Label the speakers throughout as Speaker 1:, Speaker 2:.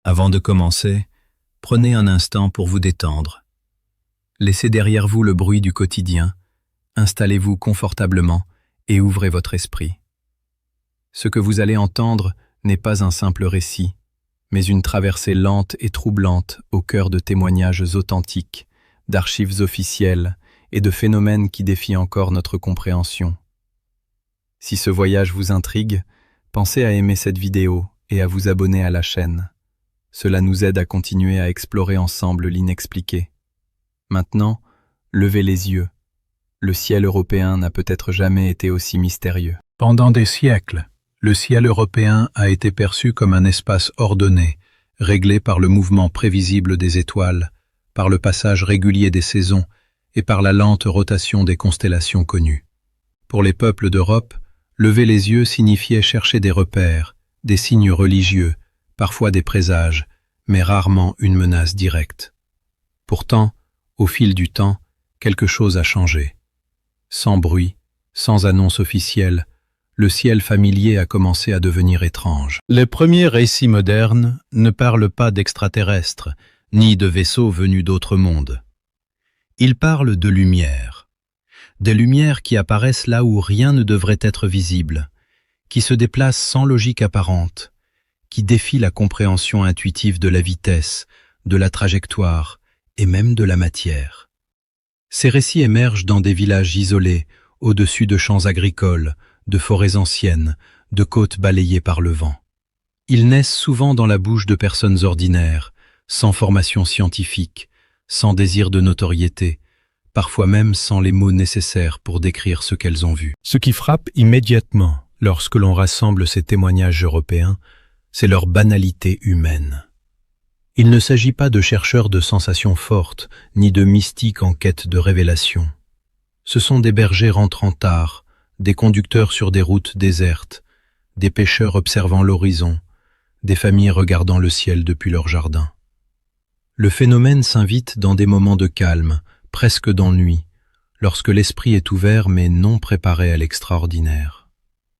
Speaker 1: Avant de commencer, prenez un instant pour vous détendre. Laissez derrière vous le bruit du quotidien, installez-vous confortablement et ouvrez votre esprit. Ce que vous allez entendre n'est pas un simple récit, mais une traversée lente et troublante au cœur de témoignages authentiques, d'archives officielles et de phénomènes qui défient encore notre compréhension. Si ce voyage vous intrigue, pensez à aimer cette vidéo et à vous abonner à la chaîne. Cela nous aide à continuer à explorer ensemble l'inexpliqué. Maintenant, levez les yeux. Le ciel européen n'a peut-être jamais été aussi mystérieux.
Speaker 2: Pendant des siècles, le ciel européen a été perçu comme un espace ordonné, réglé par le mouvement prévisible des étoiles, par le passage régulier des saisons et par la lente rotation des constellations connues. Pour les peuples d'Europe, lever les yeux signifiait chercher des repères, des signes religieux, parfois des présages, mais rarement une menace directe. Pourtant, au fil du temps, quelque chose a changé. Sans bruit, sans annonce officielle, le ciel familier a commencé à devenir étrange. Les premiers récits modernes ne parlent pas d'extraterrestres, ni de vaisseaux venus d'autres mondes. Ils parlent de lumière. Des lumières qui apparaissent là où rien ne devrait être visible, qui se déplacent sans logique apparente, qui défient la compréhension intuitive de la vitesse, de la trajectoire et même de la matière. Ces récits émergent dans des villages isolés, au-dessus de champs agricoles, de forêts anciennes, de côtes balayées par le vent. Ils naissent souvent dans la bouche de personnes ordinaires, sans formation scientifique, sans désir de notoriété, parfois même sans les mots nécessaires pour décrire ce qu'elles ont vu. Ce qui frappe immédiatement lorsque l'on rassemble ces témoignages européens, c'est leur banalité humaine. Il ne s'agit pas de chercheurs de sensations fortes, ni de mystiques en quête de révélation. Ce sont des bergers rentrant tard, des conducteurs sur des routes désertes, des pêcheurs observant l'horizon, des familles regardant le ciel depuis leur jardin. Le phénomène s'invite dans des moments de calme, presque d'ennui, lorsque l'esprit est ouvert mais non préparé à l'extraordinaire.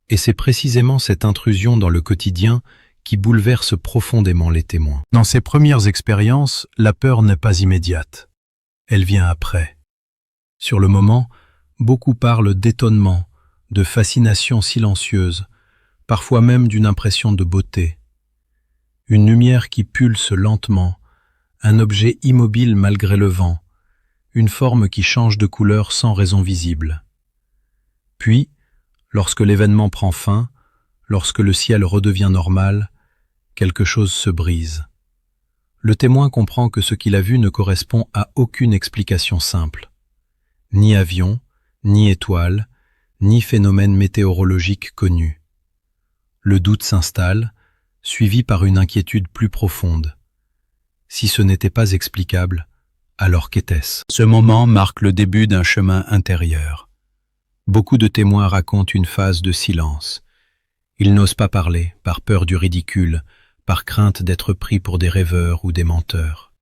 Speaker 2: Et c'est précisément cette intrusion dans le quotidien qui bouleverse profondément les témoins. Dans ces premières expériences, la peur n'est pas immédiate. Elle vient après. Sur le moment, beaucoup parlent d'étonnement, de fascination silencieuse, parfois même d'une impression de beauté. Une lumière qui pulse lentement, un objet immobile malgré le vent, une forme qui change de couleur sans raison visible. Puis, lorsque l'événement prend fin, lorsque le ciel redevient normal, quelque chose se brise. Le témoin comprend que ce qu'il a vu ne correspond à aucune explication simple. Ni avion, ni étoile, ni phénomène météorologique connu. Le doute s'installe, suivi par une inquiétude plus profonde. Si ce n'était pas explicable, alors qu'était-ce? Ce moment marque le début d'un chemin intérieur. Beaucoup de témoins racontent une phase de silence. Ils n'osent pas parler, par peur du ridicule, par crainte d'être pris pour des rêveurs ou des menteurs.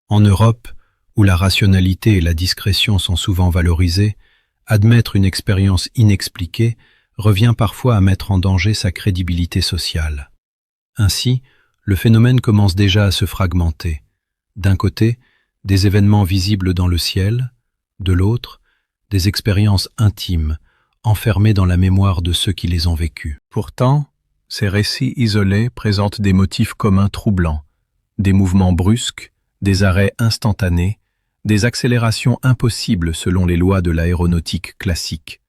Speaker 2: En Europe, où la rationalité et la discrétion sont souvent valorisées, admettre une expérience inexpliquée revient parfois à mettre en danger sa crédibilité sociale. Ainsi, le phénomène commence déjà à se fragmenter. D'un côté, des événements visibles dans le ciel, de l'autre, des expériences intimes, enfermées dans la mémoire de ceux qui les ont vécues. Pourtant, ces récits isolés présentent des motifs communs troublants, des mouvements brusques, des arrêts instantanés, des accélérations impossibles selon les lois de l'aéronautique classique,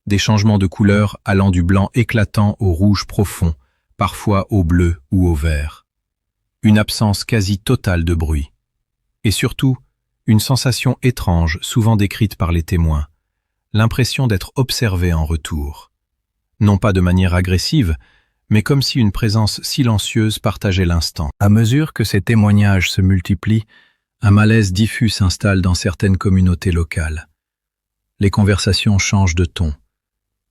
Speaker 2: des changements de couleur allant du blanc éclatant au rouge profond, parfois au bleu ou au vert, une absence quasi totale de bruit, et surtout, une sensation étrange souvent décrite par les témoins, l'impression d'être observé en retour. Non pas de manière agressive, mais comme si une présence silencieuse partageait l'instant. À mesure que ces témoignages se multiplient, un malaise diffus s'installe dans certaines communautés locales. Les conversations changent de ton.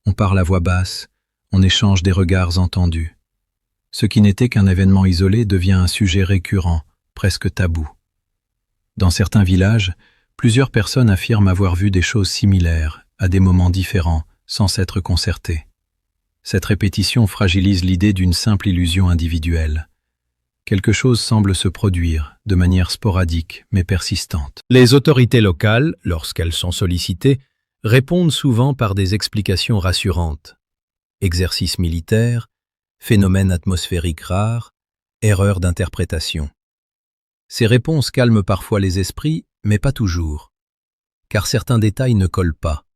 Speaker 2: On parle à voix basse, on échange des regards entendus. Ce qui n'était qu'un événement isolé devient un sujet récurrent, presque tabou. Dans certains villages, plusieurs personnes affirment avoir vu des choses similaires, à des moments différents, sans s'être concertées. Cette répétition fragilise l'idée d'une simple illusion individuelle.
Speaker 1: quelque chose semble se produire, de manière sporadique mais persistante. Les autorités locales, lorsqu'elles sont sollicitées, répondent souvent par des explications rassurantes. Exercices militaires, phénomènes atmosphériques rares, erreurs d'interprétation. Ces réponses calment parfois les esprits, mais pas toujours, car certains détails ne collent pas.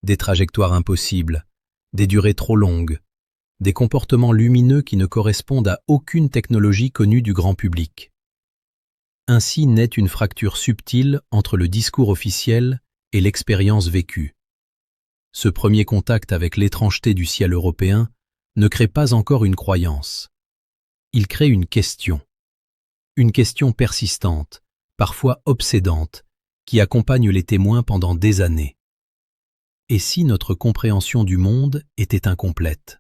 Speaker 1: Des trajectoires impossibles, des durées trop longues, des comportements lumineux qui ne correspondent à aucune technologie connue du grand public. Ainsi naît une fracture subtile entre le discours officiel et l'expérience vécue. Ce premier contact avec l'étrangeté du ciel européen ne crée pas encore une croyance. Il crée une question persistante, parfois obsédante, qui accompagne les témoins pendant des années. Et si notre compréhension du monde était incomplète?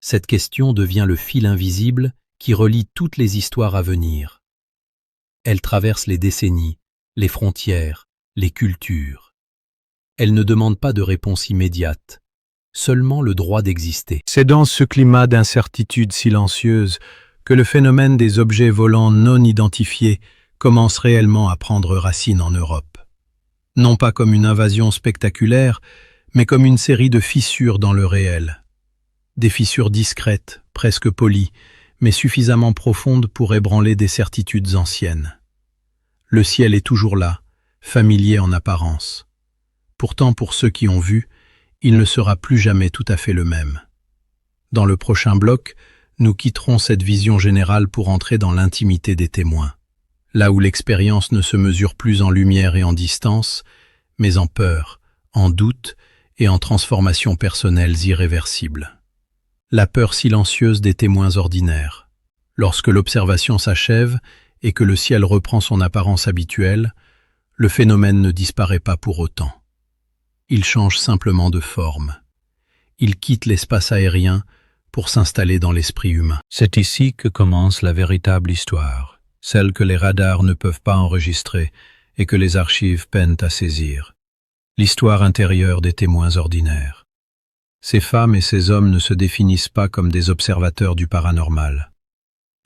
Speaker 1: Cette question devient le fil invisible qui relie toutes les histoires à venir. Elle traverse les décennies, les frontières, les cultures. Elle ne demande pas de réponse immédiate, seulement le droit d'exister. C'est dans ce climat d'incertitude silencieuse que le phénomène des objets volants non identifiés commence réellement à prendre racine en Europe. Non pas comme une invasion spectaculaire, mais comme une série de fissures dans le réel. Des fissures discrètes, presque polies, mais suffisamment profondes pour ébranler des certitudes anciennes. Le ciel est toujours là, familier en apparence. Pourtant, pour ceux qui ont vu, il ne sera plus jamais tout à fait le même. Dans le prochain bloc, nous quitterons cette vision générale pour entrer dans l'intimité des témoins, là où l'expérience ne se mesure plus en lumière et en distance, mais en peur, en doute et en transformations personnelles irréversibles. La peur silencieuse des témoins ordinaires. Lorsque l'observation s'achève et que le ciel reprend son apparence habituelle, le phénomène ne disparaît pas pour autant. Il change simplement de forme. Il quitte l'espace aérien pour s'installer dans l'esprit humain. C'est ici que commence la véritable histoire, celle que les radars ne peuvent pas enregistrer et que les archives peinent à saisir. L'histoire intérieure des témoins ordinaires. Ces femmes et ces hommes ne se définissent pas comme des observateurs du paranormal.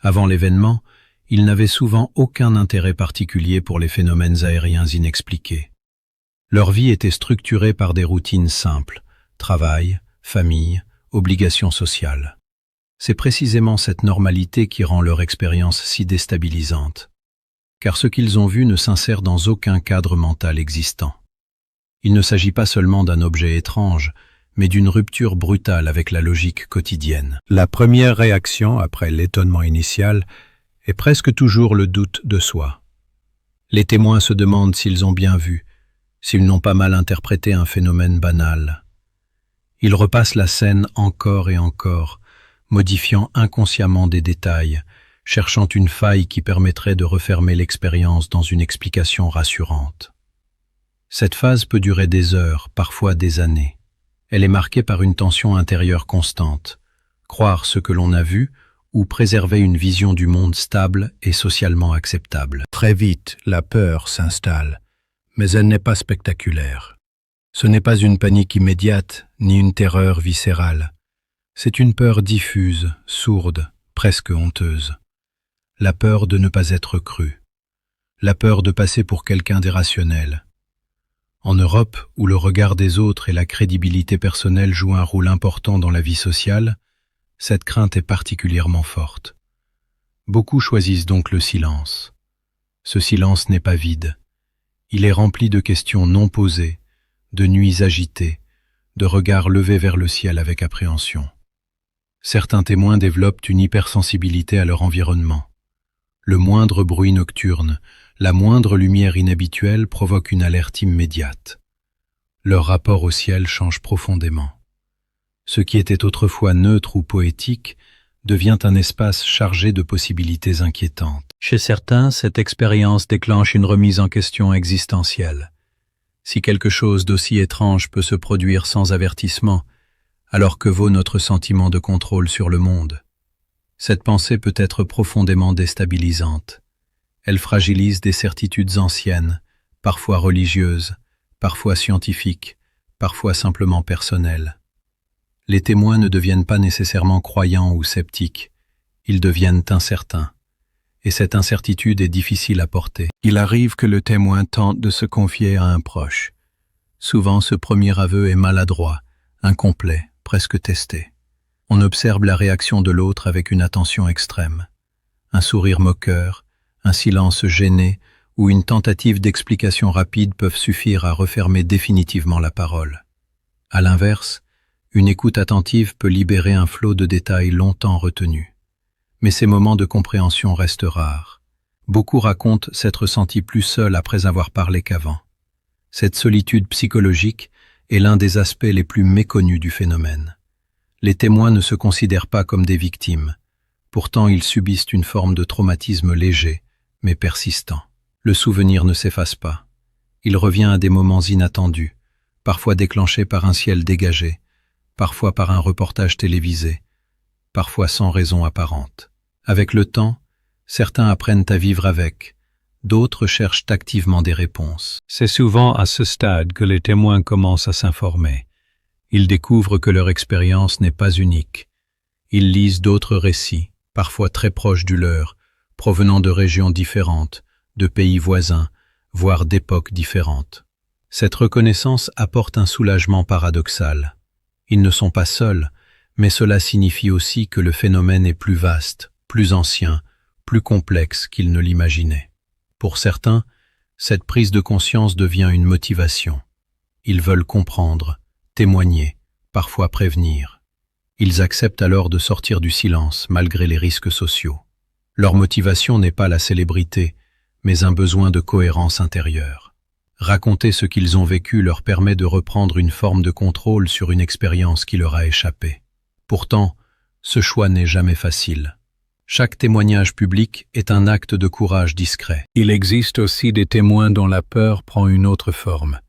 Speaker 1: Avant l'événement, ils n'avaient souvent aucun intérêt particulier pour les phénomènes aériens inexpliqués. Leur vie était structurée par des routines simples, travail, famille, obligations sociales. C'est précisément cette normalité qui rend leur expérience si déstabilisante, car ce qu'ils ont vu ne s'insère dans aucun cadre mental existant. Il ne s'agit pas seulement d'un objet étrange, mais d'une rupture brutale avec la logique quotidienne. La première réaction, après l'étonnement initial, est presque toujours le doute de soi. Les témoins se demandent s'ils ont bien vu, s'ils n'ont pas mal interprété un phénomène banal. Ils repassent la scène encore et encore, modifiant inconsciemment des détails, cherchant une faille qui permettrait de refermer l'expérience dans une explication rassurante. Cette phase peut durer des heures, parfois des années. Elle est marquée par une tension intérieure constante, croire ce que l'on a vu ou préserver une vision du monde stable et socialement acceptable. Très vite, la peur s'installe, mais elle n'est pas spectaculaire. Ce n'est pas une panique immédiate, ni une terreur viscérale. C'est une peur diffuse, sourde, presque honteuse. La peur de ne pas être cru. La peur de passer pour quelqu'un d'irrationnel. En Europe, où le regard des autres et la crédibilité personnelle jouent un rôle important dans la vie sociale, cette crainte est particulièrement forte. Beaucoup choisissent donc le silence. Ce silence n'est pas vide. Il est rempli de questions non posées, de nuits agitées, de regards levés vers le ciel avec appréhension. Certains témoins développent une hypersensibilité à leur environnement. Le moindre bruit nocturne, la moindre lumière inhabituelle provoque une alerte immédiate. Leur rapport au ciel change profondément. Ce qui était autrefois neutre ou poétique devient un espace chargé de possibilités inquiétantes. Chez certains, cette expérience déclenche une remise en question existentielle. Si quelque chose d'aussi étrange peut se produire sans avertissement, alors que vaut notre sentiment de contrôle sur le monde? Cette pensée peut être profondément déstabilisante. Elle fragilise des certitudes anciennes, parfois religieuses, parfois scientifiques, parfois simplement personnelles. Les témoins ne deviennent pas nécessairement croyants ou sceptiques.
Speaker 2: ils deviennent incertains. Et cette incertitude est difficile à porter. Il arrive que le témoin tente de se confier à un proche. Souvent, ce premier aveu est maladroit, incomplet, presque testé. On observe la réaction de l'autre avec une attention extrême. Un sourire moqueur, un silence gêné ou une tentative d'explication rapide peuvent suffire à refermer définitivement la parole. À l'inverse, une écoute attentive peut libérer un flot de détails longtemps retenus. Mais ces moments de compréhension restent rares. Beaucoup racontent s'être sentis plus seuls après avoir parlé qu'avant. Cette solitude psychologique est l'un des aspects les plus méconnus du phénomène. Les témoins ne se considèrent pas comme des victimes. Pourtant, ils subissent une forme de traumatisme léger, mais persistant. Le souvenir ne s'efface pas. Il revient à des moments inattendus, parfois déclenchés par un ciel dégagé, parfois par un reportage télévisé, parfois sans raison apparente. Avec le temps, certains apprennent à vivre avec, d'autres cherchent activement des réponses. C'est souvent à ce stade que les témoins commencent à s'informer. Ils découvrent que leur expérience n'est pas unique. Ils lisent d'autres récits, parfois très proches du leur, provenant de régions différentes, de pays voisins, voire d'époques différentes. Cette reconnaissance apporte un soulagement paradoxal. Ils ne sont pas seuls, mais cela signifie aussi que le phénomène est plus vaste, plus ancien, plus complexe qu'ils ne l'imaginaient. Pour certains, cette prise de conscience devient une motivation. Ils veulent comprendre, témoigner, parfois prévenir. Ils acceptent alors de sortir du silence malgré les risques sociaux. Leur motivation n'est pas la célébrité, mais un besoin de cohérence intérieure. Raconter ce qu'ils ont vécu leur permet de reprendre une forme de contrôle sur une expérience qui leur a échappé. Pourtant, ce choix n'est jamais facile. Chaque témoignage public est un acte de courage discret. Il existe aussi des témoins dont la peur prend une autre forme.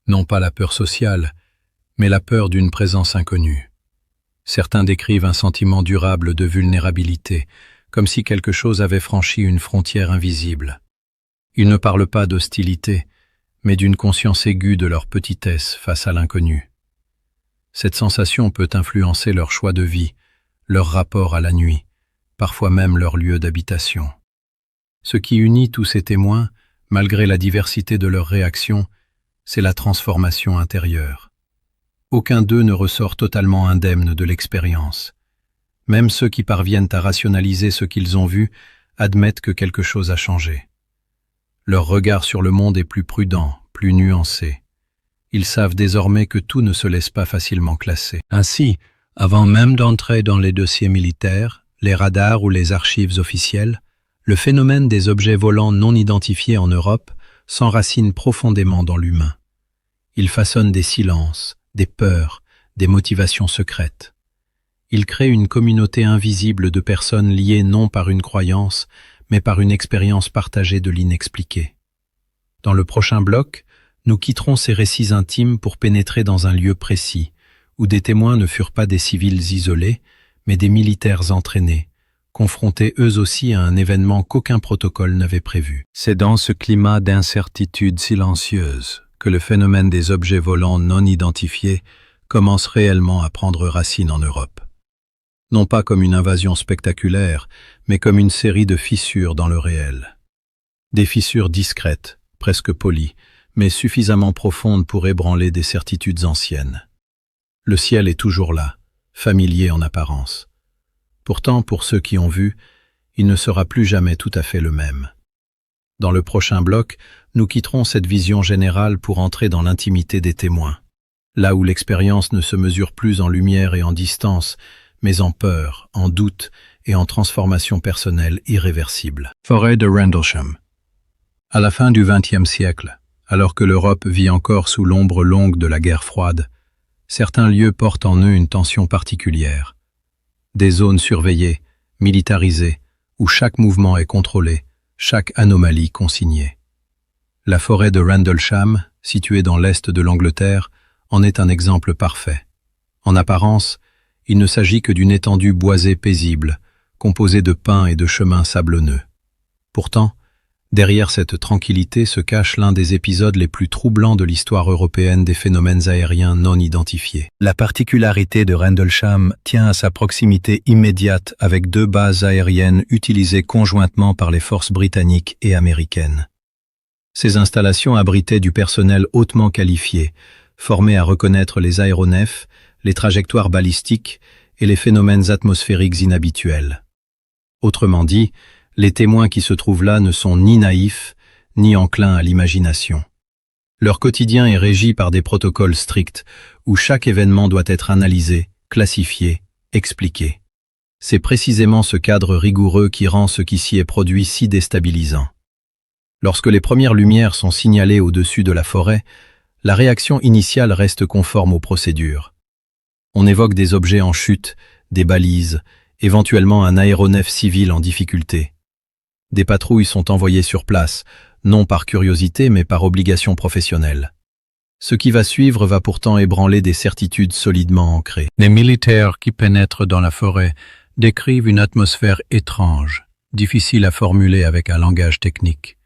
Speaker 2: Non pas la peur sociale, mais la peur d'une présence inconnue. Certains décrivent un sentiment durable de vulnérabilité, comme si quelque chose avait franchi une frontière invisible. Ils ne parlent pas d'hostilité, mais d'une conscience aiguë de leur petitesse face à l'inconnu. Cette sensation peut influencer leur choix de vie, leur rapport à la nuit, parfois même leur lieu d'habitation. Ce qui unit tous ces témoins, malgré la diversité de leurs réactions, c'est la transformation intérieure. Aucun d'eux ne ressort totalement indemne de l'expérience. Même ceux qui parviennent à rationaliser ce qu'ils ont vu admettent que quelque chose a changé. Leur regard sur le monde est plus prudent, plus nuancé. Ils savent désormais que tout ne se laisse pas facilement classer. Ainsi, avant même d'entrer dans les dossiers militaires, les radars ou les archives officielles, le phénomène des objets volants non identifiés en Europe s'enracine profondément dans l'humain. Il façonne des silences, des peurs, des motivations secrètes. Il crée une communauté invisible de personnes liées non par une croyance, mais par une expérience partagée de l'inexpliqué. Dans le prochain bloc, nous quitterons ces récits intimes pour pénétrer dans un lieu précis, où des témoins ne furent pas des civils isolés, mais des militaires entraînés, confrontés eux aussi à un événement qu'aucun protocole n'avait prévu. C'est dans ce climat d'incertitude silencieuse que le phénomène des objets volants non identifiés commence réellement à prendre racine en Europe. Non pas comme une invasion spectaculaire, mais comme une série de fissures dans le réel. Des fissures discrètes, presque polies, mais suffisamment profondes pour ébranler des certitudes anciennes. Le ciel est toujours là, familier en apparence. Pourtant, pour ceux qui ont vu, il ne sera plus jamais tout à fait le même. Dans le prochain bloc, nous quitterons cette vision générale pour entrer dans l'intimité des témoins, là où l'expérience ne se mesure plus en lumière et en distance, mais en peur, en doute et en transformation personnelle irréversible. Forêt de Rendlesham. À la fin du XXe siècle, alors que l'Europe vit encore sous l'ombre longue de la guerre froide, certains lieux portent en eux une tension particulière. Des zones surveillées, militarisées, où chaque mouvement est contrôlé, chaque anomalie consignée. La forêt de Rendlesham, située dans l'est de l'Angleterre, en est un exemple parfait. En apparence, il ne s'agit que d'une étendue boisée paisible, composée de pins et de chemins sablonneux. Pourtant, Derrière cette tranquillité se cache l'un des épisodes les plus troublants de l'histoire européenne des phénomènes aériens non identifiés.
Speaker 1: La particularité de Rendlesham tient à sa proximité immédiate avec 2 bases aériennes utilisées conjointement par les forces britanniques et américaines. Ces installations abritaient du personnel hautement qualifié, formé à reconnaître les aéronefs, les trajectoires balistiques et les phénomènes atmosphériques inhabituels. Autrement dit, les témoins qui se trouvent là ne sont ni naïfs, ni enclins à l'imagination. Leur quotidien est régi par des protocoles stricts, où chaque événement doit être analysé, classifié, expliqué. C'est précisément ce cadre rigoureux qui rend ce qui s'y est produit si déstabilisant. Lorsque les premières lumières sont signalées au-dessus de la forêt, la réaction initiale reste conforme aux procédures. On évoque des objets en chute, des balises, éventuellement un aéronef civil en difficulté. Des patrouilles sont envoyées sur place, non par curiosité mais par obligation professionnelle. Ce qui va suivre va pourtant ébranler des certitudes solidement ancrées.
Speaker 2: Les militaires qui pénètrent dans la forêt décrivent une atmosphère étrange, difficile à formuler avec un langage technique.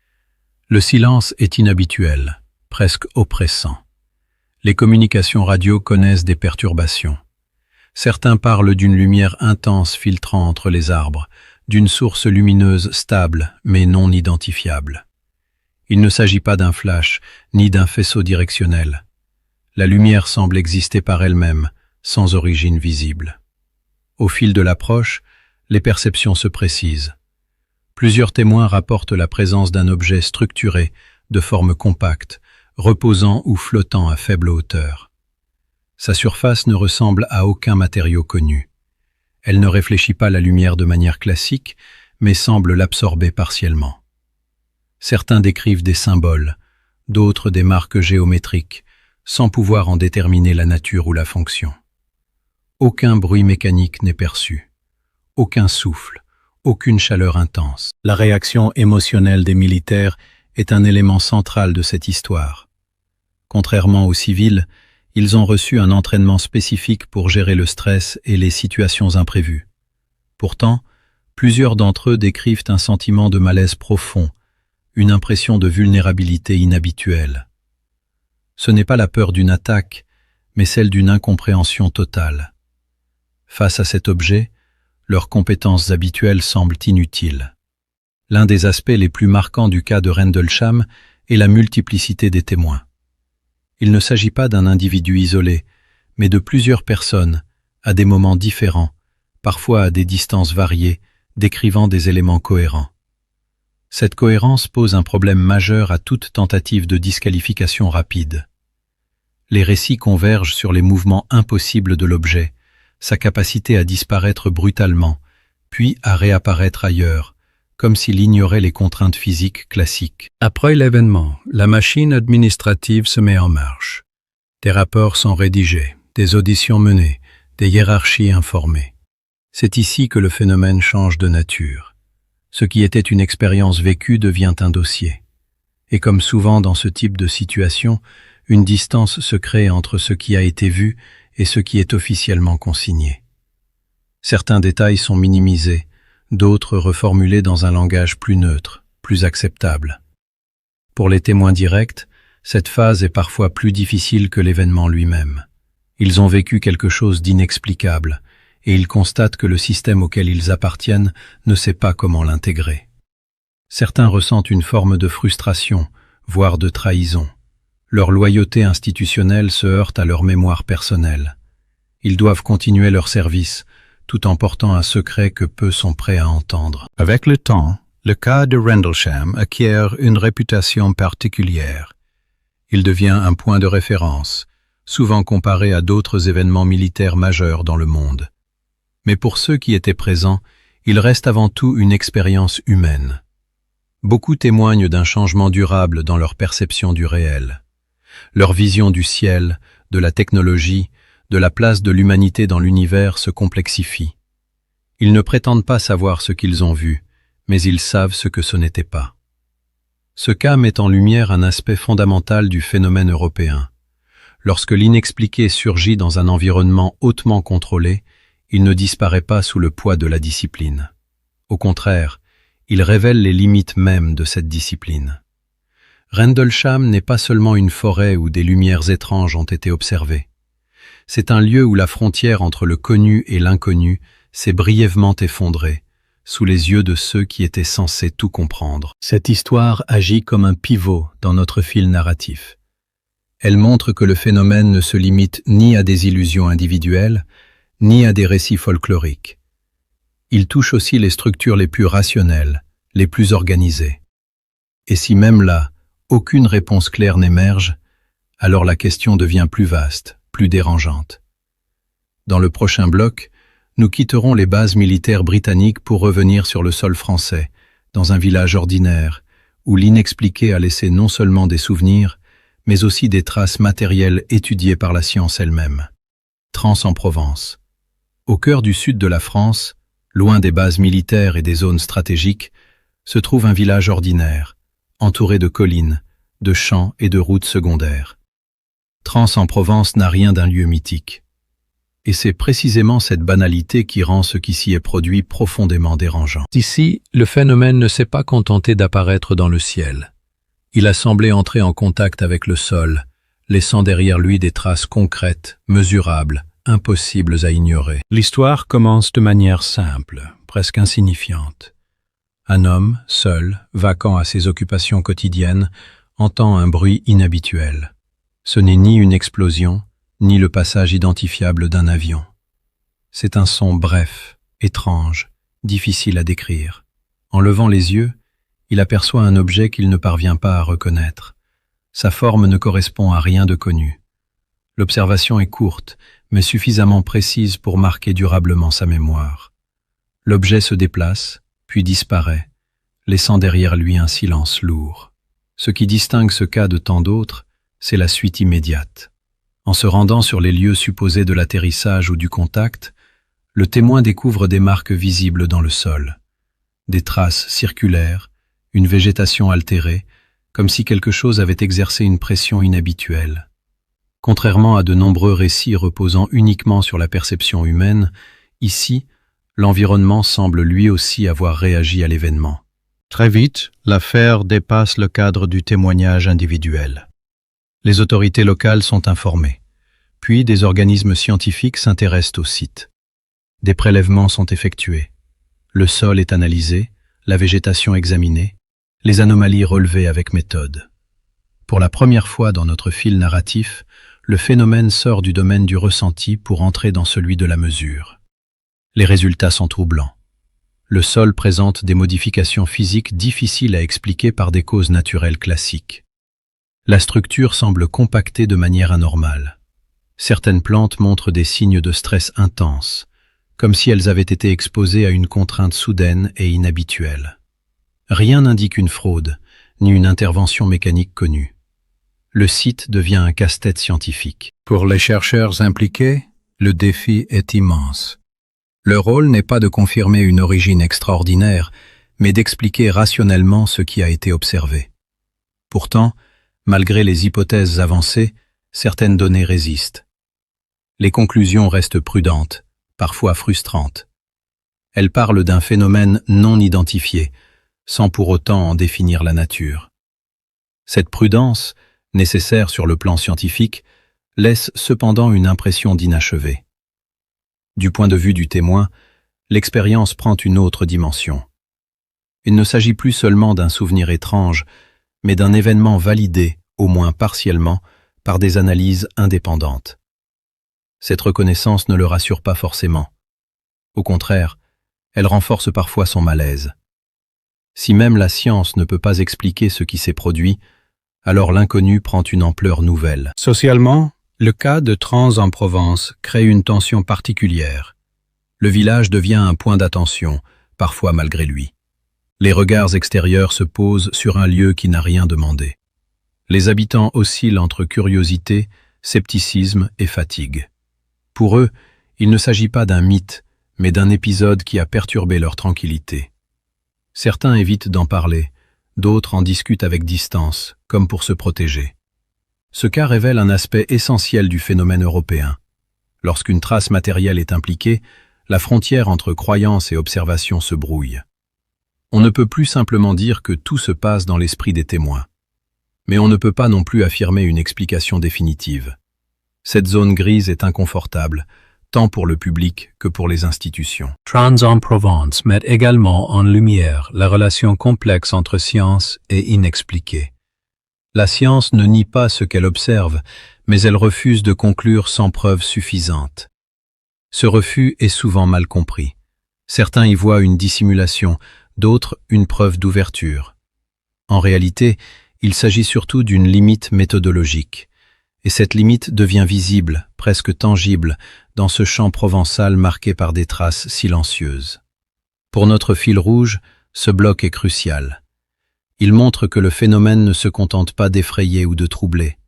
Speaker 2: Le silence est inhabituel, presque oppressant. Les communications radio connaissent des perturbations. Certains parlent d'une lumière intense filtrant entre les arbres, d'une source lumineuse stable mais non identifiable. Il ne s'agit pas d'un flash, ni d'un faisceau directionnel. La lumière semble exister par elle-même, sans origine visible. Au fil de l'approche, les perceptions se précisent. Plusieurs témoins rapportent la présence d'un objet structuré, de forme compacte, reposant ou flottant à faible hauteur. Sa surface ne ressemble à aucun matériau connu. Elle ne réfléchit pas la lumière de manière classique, mais semble l'absorber partiellement. Certains décrivent des symboles, d'autres des marques géométriques, sans pouvoir en déterminer la nature ou la fonction. Aucun bruit mécanique n'est perçu, aucun souffle, aucune chaleur intense. La réaction émotionnelle des militaires est un élément central de cette histoire. Contrairement aux civils, ils ont reçu un entraînement spécifique pour gérer le stress et les situations imprévues. Pourtant, plusieurs d'entre eux décrivent un sentiment de malaise profond, une impression de vulnérabilité inhabituelle. Ce n'est pas la peur d'une attaque, mais celle d'une incompréhension totale. Face à cet objet, leurs compétences habituelles semblent inutiles. L'un des aspects les plus marquants du cas de Rendlesham est la multiplicité des témoins. Il ne s'agit pas d'un individu isolé, mais de plusieurs personnes, à des moments différents, parfois à des distances variées, décrivant des éléments cohérents. Cette cohérence pose un problème majeur à toute tentative de disqualification rapide. Les récits convergent sur les mouvements impossibles de l'objet, sa capacité à disparaître brutalement, puis à réapparaître ailleurs, comme s'il ignorait les contraintes physiques classiques. Après l'événement, la machine administrative se met en marche. Des rapports sont rédigés, des auditions menées, des hiérarchies informées. C'est ici que le phénomène change de nature. Ce qui était une expérience vécue devient un dossier. Et comme souvent dans ce type de situation, une distance se crée entre ce qui a été vu et ce qui est officiellement consigné. Certains détails sont minimisés, d'autres reformulés dans un langage plus neutre, plus acceptable. Pour les témoins directs, cette phase est parfois plus difficile que l'événement lui-même. Ils ont vécu quelque chose d'inexplicable, et ils constatent que le système auquel ils appartiennent ne sait pas comment l'intégrer. Certains ressentent une forme de frustration, voire de trahison. Leur loyauté institutionnelle se heurte à leur mémoire personnelle. Ils doivent continuer leur service, tout en portant un secret que peu sont prêts à entendre. Avec le temps, le cas de Rendlesham acquiert une réputation particulière. Il devient un point de référence, souvent comparé à d'autres événements militaires majeurs dans le monde. Mais pour ceux qui étaient présents, il reste avant tout une expérience humaine. Beaucoup témoignent d'un changement durable dans leur perception du réel. Leur vision du ciel, de la technologie, de la place de l'humanité dans l'univers se complexifie. Ils ne prétendent pas savoir ce qu'ils ont vu, mais ils savent ce que ce n'était pas. Ce cas met en lumière un aspect fondamental du phénomène européen. Lorsque l'inexpliqué surgit dans un environnement hautement contrôlé, il ne disparaît pas sous le poids de la discipline. Au contraire, Il révèle les limites mêmes de cette discipline. Rendlesham n'est pas seulement une forêt où des lumières étranges ont été observées. C'est un lieu où la frontière entre le connu et l'inconnu s'est brièvement effondrée, sous les yeux de ceux qui étaient censés tout comprendre. Cette histoire agit comme un pivot dans notre fil narratif. Elle montre que le phénomène ne se limite ni à des illusions individuelles, ni à des récits folkloriques. Il touche aussi les structures les plus rationnelles, les plus organisées. Et si même là, aucune réponse claire n'émerge, alors la question devient plus vaste, plus dérangeante. Dans le prochain bloc, nous quitterons les bases militaires britanniques pour revenir sur le sol français, dans un village ordinaire, où l'inexpliqué a laissé non seulement des souvenirs, mais aussi des traces matérielles étudiées par la science elle-même. Trans en Provence. Au cœur du sud de la France, loin des bases militaires et des zones stratégiques, se trouve un village ordinaire, entouré de collines, de champs et de routes secondaires. Trans en Provence n'a rien d'un lieu mythique. Et c'est précisément cette banalité qui rend ce qui s'y est produit profondément dérangeant.
Speaker 1: Ici, le phénomène ne s'est pas contenté d'apparaître dans le ciel. Il a semblé entrer en contact avec le sol, laissant derrière lui des traces concrètes, mesurables, impossibles à ignorer. L'histoire commence de manière simple, presque insignifiante. Un homme, seul, vacant à ses occupations quotidiennes, entend un bruit inhabituel. Ce n'est ni une explosion, ni le passage identifiable d'un avion. C'est un son bref, étrange, difficile à décrire. En levant les yeux, il aperçoit un objet qu'il ne parvient pas à reconnaître. Sa forme ne correspond à rien de connu. L'observation est courte, mais suffisamment précise pour marquer durablement sa mémoire. L'objet se déplace, puis disparaît, laissant derrière lui un silence lourd. Ce qui distingue ce cas de tant d'autres, c'est la suite immédiate. En se rendant sur les lieux supposés de l'atterrissage ou du contact, le témoin découvre des marques visibles dans le sol, des traces circulaires, une végétation altérée, comme si quelque chose avait exercé une pression inhabituelle. Contrairement à de nombreux récits reposant uniquement sur la perception humaine, ici, l'environnement semble lui aussi avoir réagi à l'événement.
Speaker 2: Très vite, l'affaire dépasse le cadre du témoignage individuel. Les autorités locales sont informées, puis des organismes scientifiques s'intéressent au site. Des prélèvements sont effectués, le sol est analysé, la végétation examinée, les anomalies relevées avec méthode. Pour la première fois dans notre fil narratif, le phénomène sort du domaine du ressenti pour entrer dans celui de la mesure. Les résultats sont troublants. Le sol présente des modifications physiques difficiles à expliquer par des causes naturelles classiques. La structure semble compactée de manière anormale. Certaines plantes montrent des signes de stress intense, comme si elles avaient été exposées à une contrainte soudaine et inhabituelle. Rien n'indique une fraude, ni une intervention mécanique connue. Le site devient un casse-tête scientifique.
Speaker 1: Pour les chercheurs impliqués, le défi est immense. Leur rôle n'est pas de confirmer une origine extraordinaire, mais d'expliquer rationnellement ce qui a été observé. Pourtant, malgré les hypothèses avancées, certaines données résistent. Les conclusions restent prudentes, parfois frustrantes. Elles parlent d'un phénomène non identifié, sans pour autant en définir la nature. Cette prudence, nécessaire sur le plan scientifique, laisse cependant une impression d'inachevé. Du point de vue du témoin, l'expérience prend une autre dimension. Il ne s'agit plus seulement d'un souvenir étrange, mais d'un événement validé, au moins partiellement, par des analyses indépendantes. Cette reconnaissance ne le rassure pas forcément. Au contraire, elle renforce parfois son malaise. Si même la science ne peut pas expliquer ce qui s'est produit, alors l'inconnu prend une ampleur nouvelle. Socialement, le cas de Trans en Provence crée une tension particulière. Le village devient un point d'attention, parfois malgré lui. Les regards extérieurs se posent sur un lieu qui n'a rien demandé. Les habitants oscillent entre curiosité, scepticisme et fatigue. Pour eux, il ne s'agit pas d'un mythe, mais d'un épisode qui a perturbé leur tranquillité. Certains évitent d'en parler, d'autres en discutent avec distance, comme pour se protéger. Ce cas révèle un aspect essentiel du phénomène européen. Lorsqu'une trace matérielle est impliquée, la frontière entre croyance et observation se brouille. On ne peut plus simplement dire que tout se passe dans l'esprit des témoins. Mais on ne peut pas non plus affirmer une explication définitive. Cette zone grise est inconfortable, tant pour le public que pour les institutions.
Speaker 2: Trans en Provence met également en lumière la relation complexe entre science et inexpliqué. La science ne nie pas ce qu'elle observe, mais elle refuse de conclure sans preuve suffisante. Ce refus est souvent mal compris. Certains y voient une dissimulation, d'autres une preuve d'ouverture. En réalité, il s'agit surtout d'une limite méthodologique. Et cette limite devient visible, presque tangible, dans ce champ provençal marqué par des traces silencieuses. Pour notre fil rouge, ce bloc est crucial. Il montre que le phénomène ne se contente pas d'effrayer ou de troubler.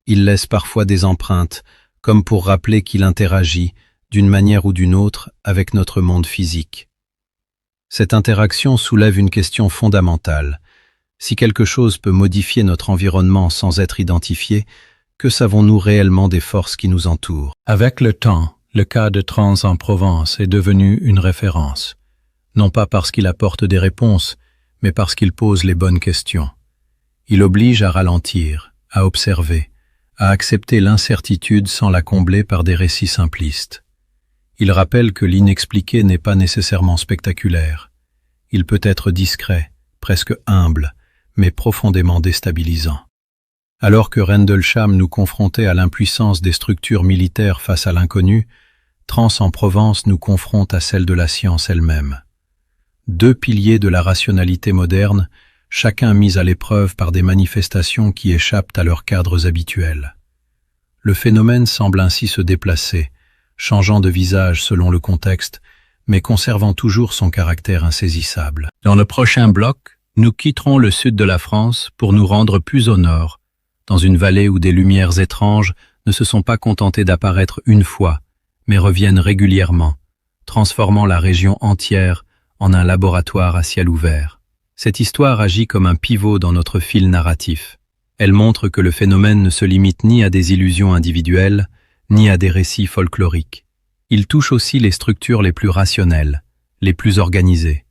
Speaker 2: Il laisse parfois des empreintes, comme pour rappeler qu'il interagit, d'une manière ou d'une autre, avec notre monde physique. Cette interaction soulève une question fondamentale. Si quelque chose peut modifier notre environnement sans être identifié, que savons-nous réellement des forces qui nous entourent? Avec le temps, le cas de Trans en Provence est devenu une référence. Non pas parce qu'il apporte des réponses, mais parce qu'il pose les bonnes questions. Il oblige à ralentir, à observer, à accepter l'incertitude sans la combler par des récits simplistes. Il rappelle que l'inexpliqué n'est pas nécessairement spectaculaire. Il peut être discret, presque humble, mais profondément déstabilisant. Alors que Rendlesham nous confrontait à l'impuissance des structures militaires face à l'inconnu, Trans en Provence nous confronte à celle de la science elle-même. Deux piliers de la rationalité moderne, chacun mis à l'épreuve par des manifestations qui échappent à leurs cadres habituels. Le phénomène semble ainsi se déplacer, changeant de visage selon le contexte, mais conservant toujours son caractère insaisissable. Dans le prochain bloc, nous quitterons le sud de la France pour nous rendre plus au nord, dans une vallée où des lumières étranges ne se sont pas contentées d'apparaître une fois, mais reviennent régulièrement, transformant la région entière en un laboratoire à ciel ouvert. Cette histoire agit comme un pivot dans notre fil narratif. Elle montre que le phénomène ne se limite ni à des illusions individuelles, ni à des récits folkloriques. Il touche aussi les structures les plus rationnelles, les plus organisées.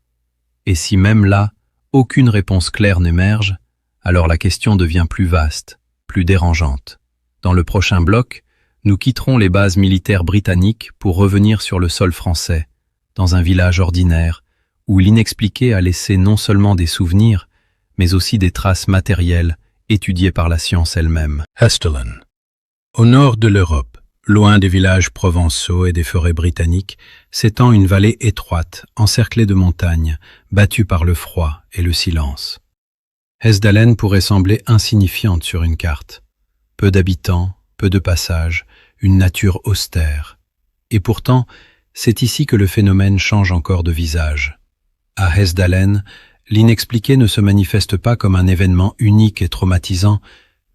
Speaker 2: Et si même là, aucune réponse claire n'émerge, alors la question devient plus vaste, plus dérangeante. Dans le prochain bloc, nous quitterons les bases militaires britanniques pour revenir sur le sol français, dans un village ordinaire, où l'inexpliqué a laissé non seulement des souvenirs, mais aussi des traces matérielles étudiées par la science elle-même. Hessdalen. Au nord de l'Europe, loin des villages provençaux et des forêts britanniques, s'étend une vallée étroite, encerclée de montagnes, battue par le froid et le silence. Hessdalen pourrait sembler insignifiante sur une carte. Peu d'habitants, peu de passages, une nature austère. Et pourtant, c'est ici que le phénomène change encore de visage. À Hessdalen, l'inexpliqué ne se manifeste pas comme un événement unique et traumatisant,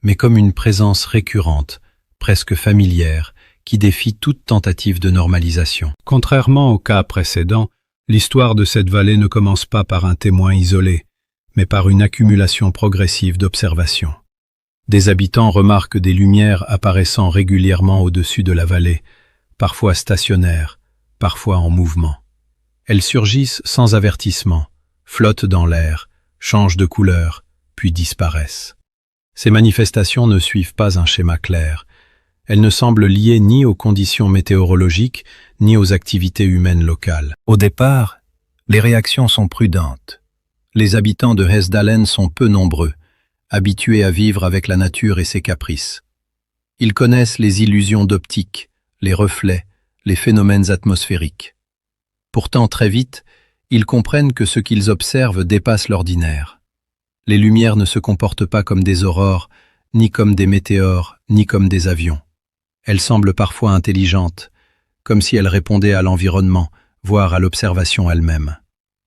Speaker 2: mais comme une présence récurrente, presque familière, qui défie toute tentative de normalisation. Contrairement au cas précédent, l'histoire de cette vallée ne commence pas par un témoin isolé, mais par une accumulation progressive d'observations. Des habitants remarquent des lumières apparaissant régulièrement au-dessus de la vallée, parfois stationnaires, parfois en mouvement. Elles surgissent sans avertissement, flottent dans l'air, changent de couleur, puis disparaissent. Ces manifestations ne suivent pas un schéma clair. Elles ne semblent liées ni aux conditions météorologiques, ni aux activités humaines locales.
Speaker 1: Au départ, les réactions sont prudentes. Les habitants de Hessdalen sont peu nombreux, habitués à vivre avec la nature et ses caprices. Ils connaissent les illusions d'optique, les reflets, les phénomènes atmosphériques. Pourtant, très vite, ils comprennent que ce qu'ils observent dépasse l'ordinaire. Les lumières ne se comportent pas comme des aurores, ni comme des météores, ni comme des avions. Elles semblent parfois intelligentes, comme si elles répondaient à l'environnement, voire à l'observation elle-même.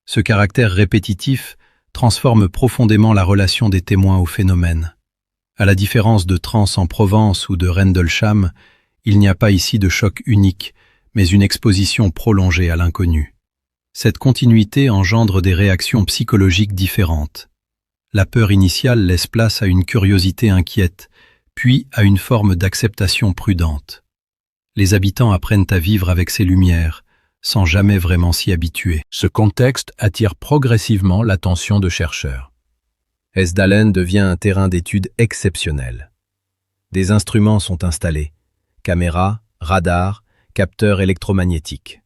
Speaker 1: Ce caractère répétitif transforme profondément la relation des témoins au phénomène. À la différence de Trans en Provence ou de Rendlesham, il n'y a pas ici de choc unique, mais une exposition prolongée à l'inconnu. Cette continuité engendre des réactions psychologiques différentes. La peur initiale laisse place à une curiosité inquiète, puis à une forme d'acceptation prudente. Les habitants apprennent à vivre avec ces lumières, sans jamais vraiment s'y habituer.
Speaker 2: Ce contexte attire progressivement l'attention de chercheurs.
Speaker 1: Hessdalen devient un terrain d'étude exceptionnel. Des instruments sont installés, caméras, radars, capteurs électromagnétiques.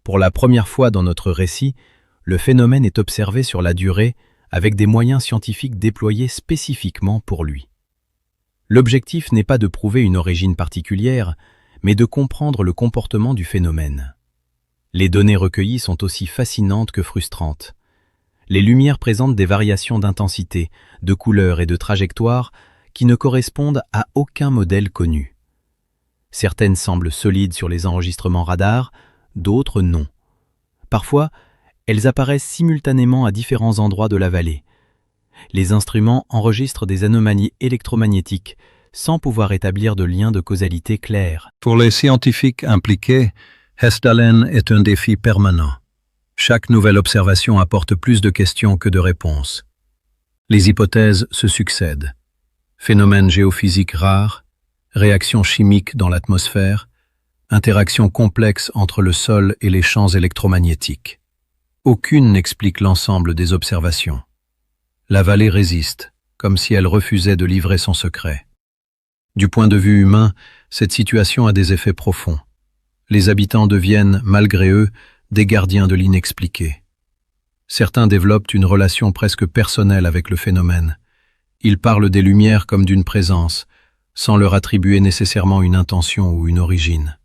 Speaker 1: Pour la première fois dans notre récit, le phénomène est observé sur la durée avec des moyens scientifiques déployés spécifiquement pour lui. L'objectif n'est pas de prouver une origine particulière, mais de comprendre le comportement du phénomène. Les données recueillies sont aussi fascinantes que frustrantes. Les lumières présentent des variations d'intensité, de couleur et de trajectoire qui ne correspondent à aucun modèle connu. Certaines semblent solides sur les enregistrements radars, d'autres non. Parfois, elles apparaissent simultanément à différents endroits de la vallée. Les instruments enregistrent des anomalies électromagnétiques sans pouvoir établir de lien de causalité clair.
Speaker 2: Pour les scientifiques impliqués, Hessdalen est un défi permanent. Chaque nouvelle observation apporte plus de questions que de réponses. Les hypothèses se succèdent. Phénomènes géophysiques rares, réactions chimiques dans l'atmosphère, interactions complexes entre le sol et les champs électromagnétiques. Aucune n'explique l'ensemble des observations. La vallée résiste, comme si elle refusait de livrer son secret. Du point de vue humain, cette situation a des effets profonds. Les habitants deviennent, malgré eux, des gardiens de l'inexpliqué. Certains développent une relation presque personnelle avec le phénomène. Ils parlent des lumières comme d'une présence, sans leur attribuer nécessairement une intention ou une origine.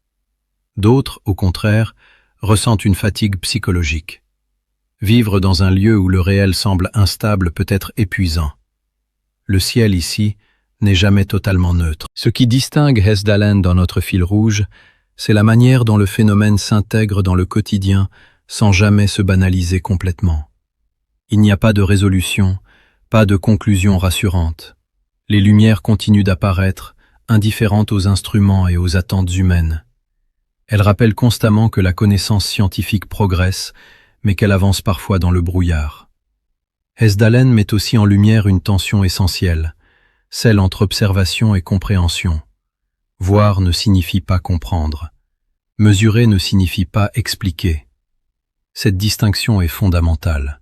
Speaker 2: D'autres, au contraire, ressentent une fatigue psychologique. Vivre dans un lieu où le réel semble instable peut être épuisant. Le ciel ici n'est jamais totalement neutre. Ce qui distingue Hessdalen dans notre fil rouge, c'est la manière dont le phénomène s'intègre dans le quotidien sans jamais se banaliser complètement. Il n'y a pas de résolution, pas de conclusion rassurante. Les lumières continuent d'apparaître, indifférentes aux instruments et aux attentes humaines. Elles rappellent constamment que la connaissance scientifique progresse, mais qu'elle avance parfois dans le brouillard. Hessdalen met aussi en lumière une tension essentielle, celle entre observation et compréhension. Voir ne signifie pas comprendre. Mesurer ne signifie pas expliquer. Cette distinction est fondamentale.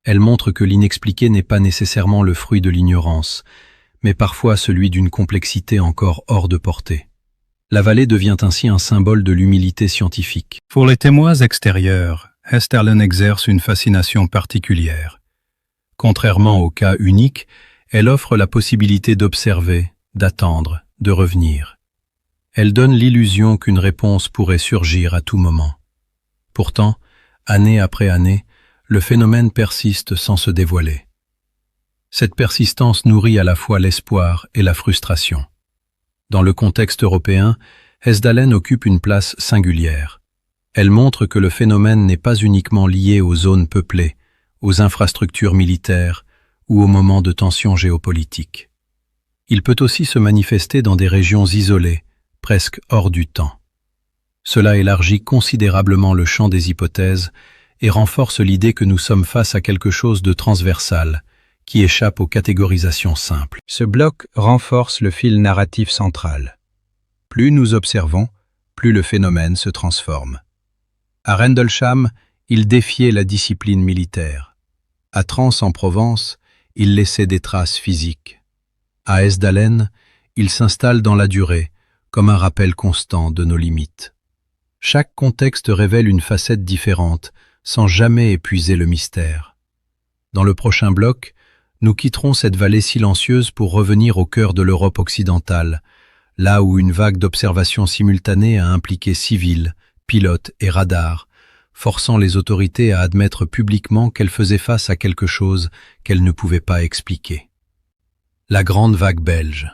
Speaker 2: Elle montre que l'inexpliqué n'est pas nécessairement le fruit de l'ignorance, mais parfois celui d'une complexité encore hors de portée. La vallée devient ainsi un symbole de l'humilité scientifique.
Speaker 1: Pour les témoins extérieurs, Hessdalen exerce une fascination particulière. Contrairement au cas unique, elle offre la possibilité d'observer, d'attendre, de revenir. Elle donne l'illusion qu'une réponse pourrait surgir à tout moment. Pourtant, année après année, le phénomène persiste sans se dévoiler. Cette persistance nourrit à la fois l'espoir et la frustration. Dans le contexte européen, Hessdalen occupe une place singulière. Elle montre que le phénomène n'est pas uniquement lié aux zones peuplées, aux infrastructures militaires ou aux moments de tension géopolitique. Il peut aussi se manifester dans des régions isolées, presque hors du temps. Cela élargit considérablement le champ des hypothèses et renforce l'idée que nous sommes face à quelque chose de transversal, qui échappe aux catégorisations simples.
Speaker 2: Ce bloc renforce le fil narratif central. Plus nous observons, plus le phénomène se transforme. À Rendlesham, il défiait la discipline militaire. À Trans en Provence, il laissait des traces physiques. À Hessdalen, il s'installe dans la durée, comme un rappel constant de nos limites. Chaque contexte révèle une facette différente, sans jamais épuiser le mystère. Dans le prochain bloc, nous quitterons cette vallée silencieuse pour revenir au cœur de l'Europe occidentale, là où une vague d'observations simultanées a impliqué civils, pilotes et radars, forçant les autorités à admettre publiquement qu'elles faisaient face à quelque chose qu'elles ne pouvaient pas expliquer. La grande vague belge.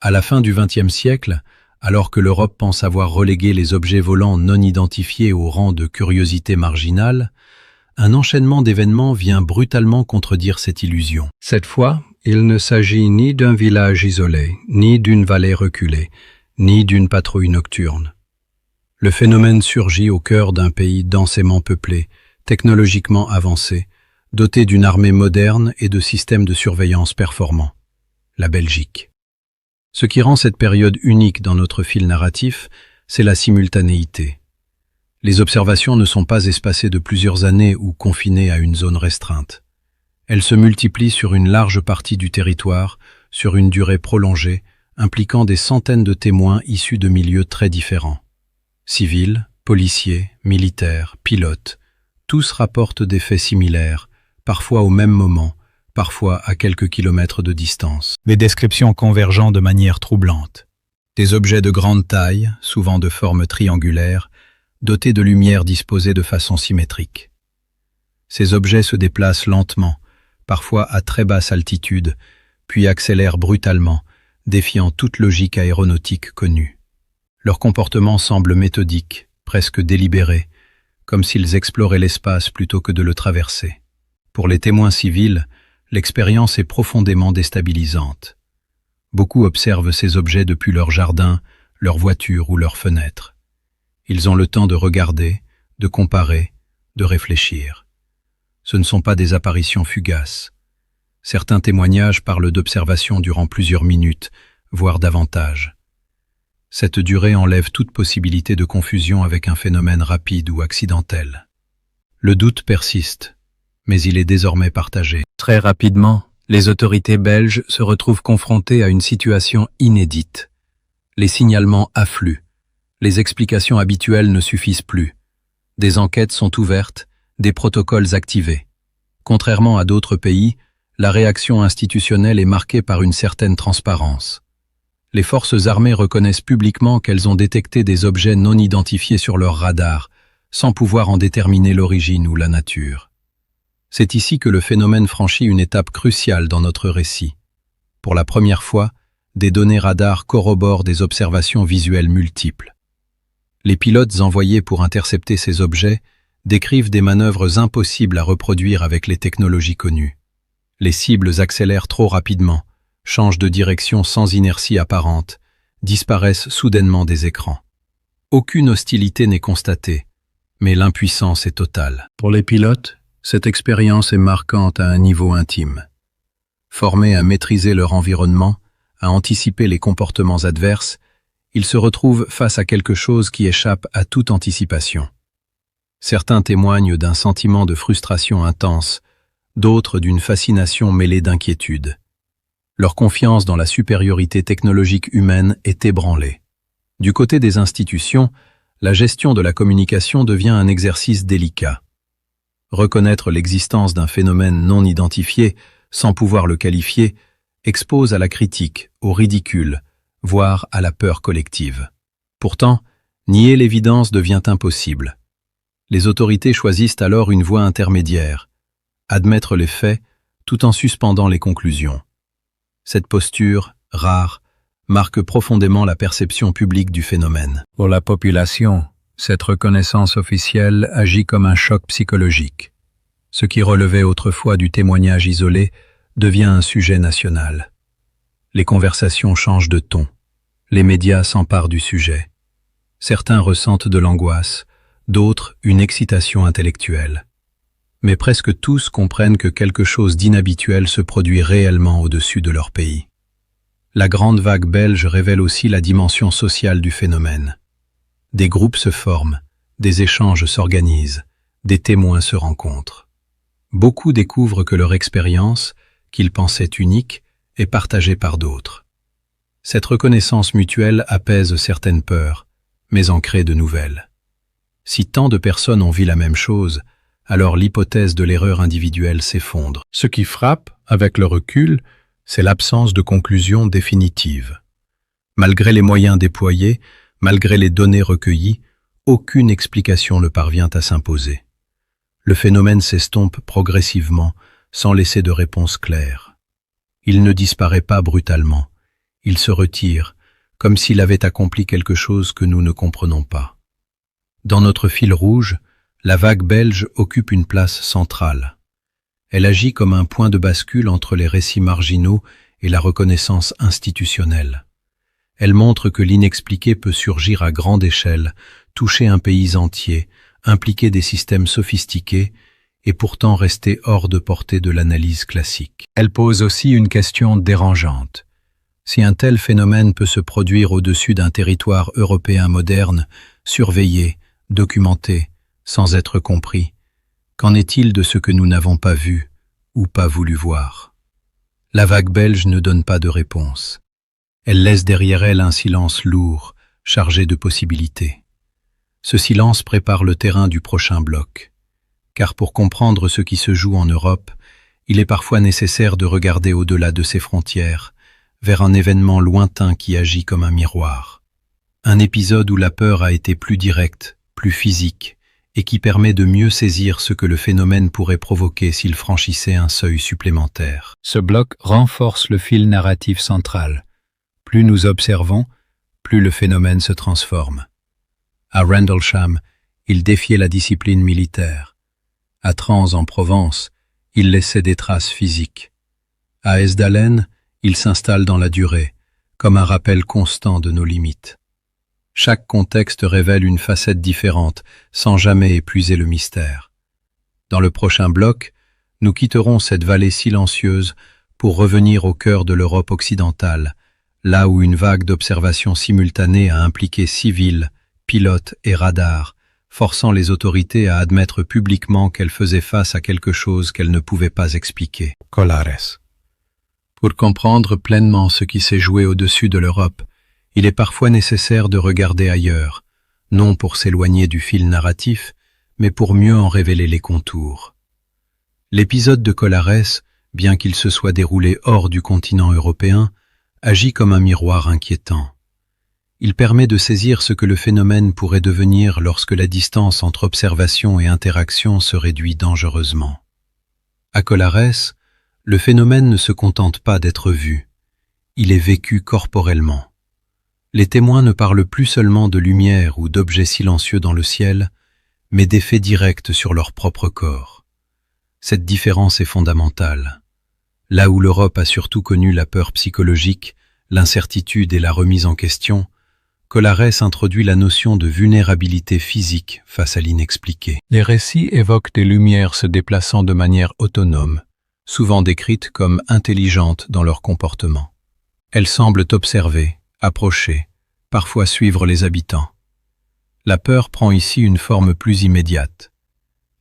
Speaker 2: À la fin du XXe siècle, alors que l'Europe pense avoir relégué les objets volants non identifiés au rang de curiosité marginale, un enchaînement d'événements vient brutalement contredire cette illusion. Cette fois, il ne s'agit ni d'un village isolé, ni d'une vallée reculée, ni d'une patrouille nocturne. Le phénomène surgit au cœur d'un pays densément peuplé, technologiquement avancé, doté d'une armée moderne et de systèmes de surveillance performants, la Belgique. Ce qui rend cette période unique dans notre fil narratif, c'est la simultanéité.
Speaker 1: Les observations ne sont pas espacées de plusieurs années ou confinées à une zone restreinte. Elles se multiplient sur une large partie du territoire, sur une durée prolongée, impliquant des centaines de témoins issus de milieux très différents. Civils, policiers, militaires, pilotes, tous rapportent des faits similaires, parfois au même moment, parfois à quelques kilomètres de distance.
Speaker 2: Des descriptions convergent de manière troublante. Des objets de grande taille, souvent de forme triangulaire, dotés de lumière disposée de façon symétrique. Ces objets se déplacent lentement, parfois à très basse altitude, puis accélèrent brutalement, défiant toute logique aéronautique connue. Leur comportement semble méthodique, presque délibéré, comme s'ils exploraient l'espace plutôt que de le traverser. Pour les témoins civils, l'expérience est profondément déstabilisante. Beaucoup observent ces objets depuis leur jardin, leur voiture ou leurs fenêtres. Ils ont le temps de regarder, de comparer, de réfléchir. Ce ne sont pas des apparitions fugaces. Certains témoignages parlent d'observations durant plusieurs minutes, voire davantage. Cette durée enlève toute possibilité de confusion avec un phénomène rapide ou accidentel. Le doute persiste, mais il est désormais partagé.
Speaker 1: Très rapidement, les autorités belges se retrouvent confrontées à une situation inédite. Les signalements affluent. Les explications habituelles ne suffisent plus. Des enquêtes sont ouvertes, des protocoles activés. Contrairement à d'autres pays, la réaction institutionnelle est marquée par une certaine transparence. Les forces armées reconnaissent publiquement qu'elles ont détecté des objets non identifiés sur leur radar, sans pouvoir en déterminer l'origine ou la nature. C'est ici que le phénomène franchit une étape cruciale dans notre récit. Pour la première fois, des données radar corroborent des observations visuelles multiples. Les pilotes envoyés pour intercepter ces objets décrivent des manœuvres impossibles à reproduire avec les technologies connues. Les cibles accélèrent trop rapidement, changent de direction sans inertie apparente, disparaissent soudainement des écrans. Aucune hostilité n'est constatée, mais l'impuissance est totale. Pour les pilotes, cette expérience est marquante à un niveau intime. Formés à maîtriser leur environnement, à anticiper les comportements adverses, ils se retrouvent face à quelque chose qui échappe à toute anticipation. Certains témoignent d'un sentiment de frustration intense, d'autres d'une fascination mêlée d'inquiétude. Leur confiance dans la supériorité technologique humaine est ébranlée. Du côté des institutions, la gestion de la communication devient un exercice délicat. Reconnaître l'existence d'un phénomène non identifié, sans pouvoir le qualifier, expose à la critique, au ridicule, voire à la peur collective. Pourtant, nier l'évidence devient impossible. Les autorités choisissent alors une voie intermédiaire, admettre les faits tout en suspendant les conclusions. Cette posture, rare, marque profondément la perception publique du phénomène. Pour la population, cette reconnaissance officielle agit comme un choc psychologique. Ce qui relevait autrefois du témoignage isolé devient un sujet national. Les conversations changent de ton. Les médias s'emparent du sujet. Certains ressentent de l'angoisse, d'autres une excitation intellectuelle. Mais presque tous comprennent que quelque chose d'inhabituel se produit réellement au-dessus de leur pays. La grande vague belge révèle aussi la dimension sociale du phénomène. Des groupes se forment, des échanges s'organisent, des témoins se rencontrent. Beaucoup découvrent que leur expérience, qu'ils pensaient unique, est partagée par d'autres. Cette reconnaissance mutuelle apaise certaines peurs, mais en crée de nouvelles. Si tant de personnes ont vu la même chose, alors l'hypothèse de l'erreur individuelle s'effondre.
Speaker 2: Ce qui frappe, avec le recul, c'est l'absence de conclusion définitive. Malgré les moyens déployés, malgré les données recueillies, aucune explication ne parvient à s'imposer. Le phénomène s'estompe progressivement, sans laisser de réponse claire. Il ne disparaît pas brutalement. Il se retire, comme s'il avait accompli quelque chose que nous ne comprenons pas. Dans notre fil rouge, la vague belge occupe une place centrale. Elle agit comme un point de bascule entre les récits marginaux et la reconnaissance institutionnelle. Elle montre que l'inexpliqué peut surgir à grande échelle, toucher un pays entier, impliquer des systèmes sophistiqués et pourtant rester hors de portée de l'analyse classique. Elle pose aussi une question dérangeante. Si un tel phénomène peut se produire au-dessus d'un territoire européen moderne, surveillé, documenté, sans être compris. Qu'en est-il de ce que nous n'avons pas vu ou pas voulu voir? La vague belge ne donne pas de réponse. Elle laisse derrière elle un silence lourd, chargé de possibilités. Ce silence prépare le terrain du prochain bloc. Car pour comprendre ce qui se joue en Europe, il est parfois nécessaire de regarder au-delà de ses frontières, vers un événement lointain qui agit comme un miroir. Un épisode où la peur a été plus directe, plus physique, et qui permet de mieux saisir ce que le phénomène pourrait provoquer s'il franchissait un seuil supplémentaire.
Speaker 1: Ce bloc renforce le fil narratif central. Plus nous observons, plus le phénomène se transforme. À Rendlesham, il défiait la discipline militaire. À Trans en Provence, il laissait des traces physiques. À Esdalen, il s'installe dans la durée, comme un rappel constant de nos limites. Chaque contexte révèle une facette différente, sans jamais épuiser le mystère. Dans le prochain bloc, nous quitterons cette vallée silencieuse pour revenir au cœur de l'Europe occidentale, là où une vague d'observations simultanées a impliqué civils, pilotes et radars, forçant les autorités à admettre publiquement qu'elles faisaient face à quelque chose qu'elles ne pouvaient pas expliquer.
Speaker 2: Colares.
Speaker 1: Pour comprendre pleinement ce qui s'est joué au-dessus de l'Europe, il est parfois nécessaire de regarder ailleurs, non pour s'éloigner du fil narratif, mais pour mieux en révéler les contours. L'épisode de Colares, bien qu'il se soit déroulé hors du continent européen, agit comme un miroir inquiétant. Il permet de saisir ce que le phénomène pourrait devenir lorsque la distance entre observation et interaction se réduit dangereusement. À Colares, le phénomène ne se contente pas d'être vu, il est vécu corporellement. Les témoins ne parlent plus seulement de lumière ou d'objets silencieux dans le ciel, mais d'effets directs sur leur propre corps. Cette différence est fondamentale. Là où l'Europe a surtout connu la peur psychologique, l'incertitude et la remise en question, Colares introduit la notion de vulnérabilité physique face à l'inexpliqué.
Speaker 2: Les récits évoquent des lumières se déplaçant de manière autonome, souvent décrites comme intelligentes dans leur comportement. Elles semblent observer, approcher, parfois suivre les habitants. La peur prend ici une forme plus immédiate.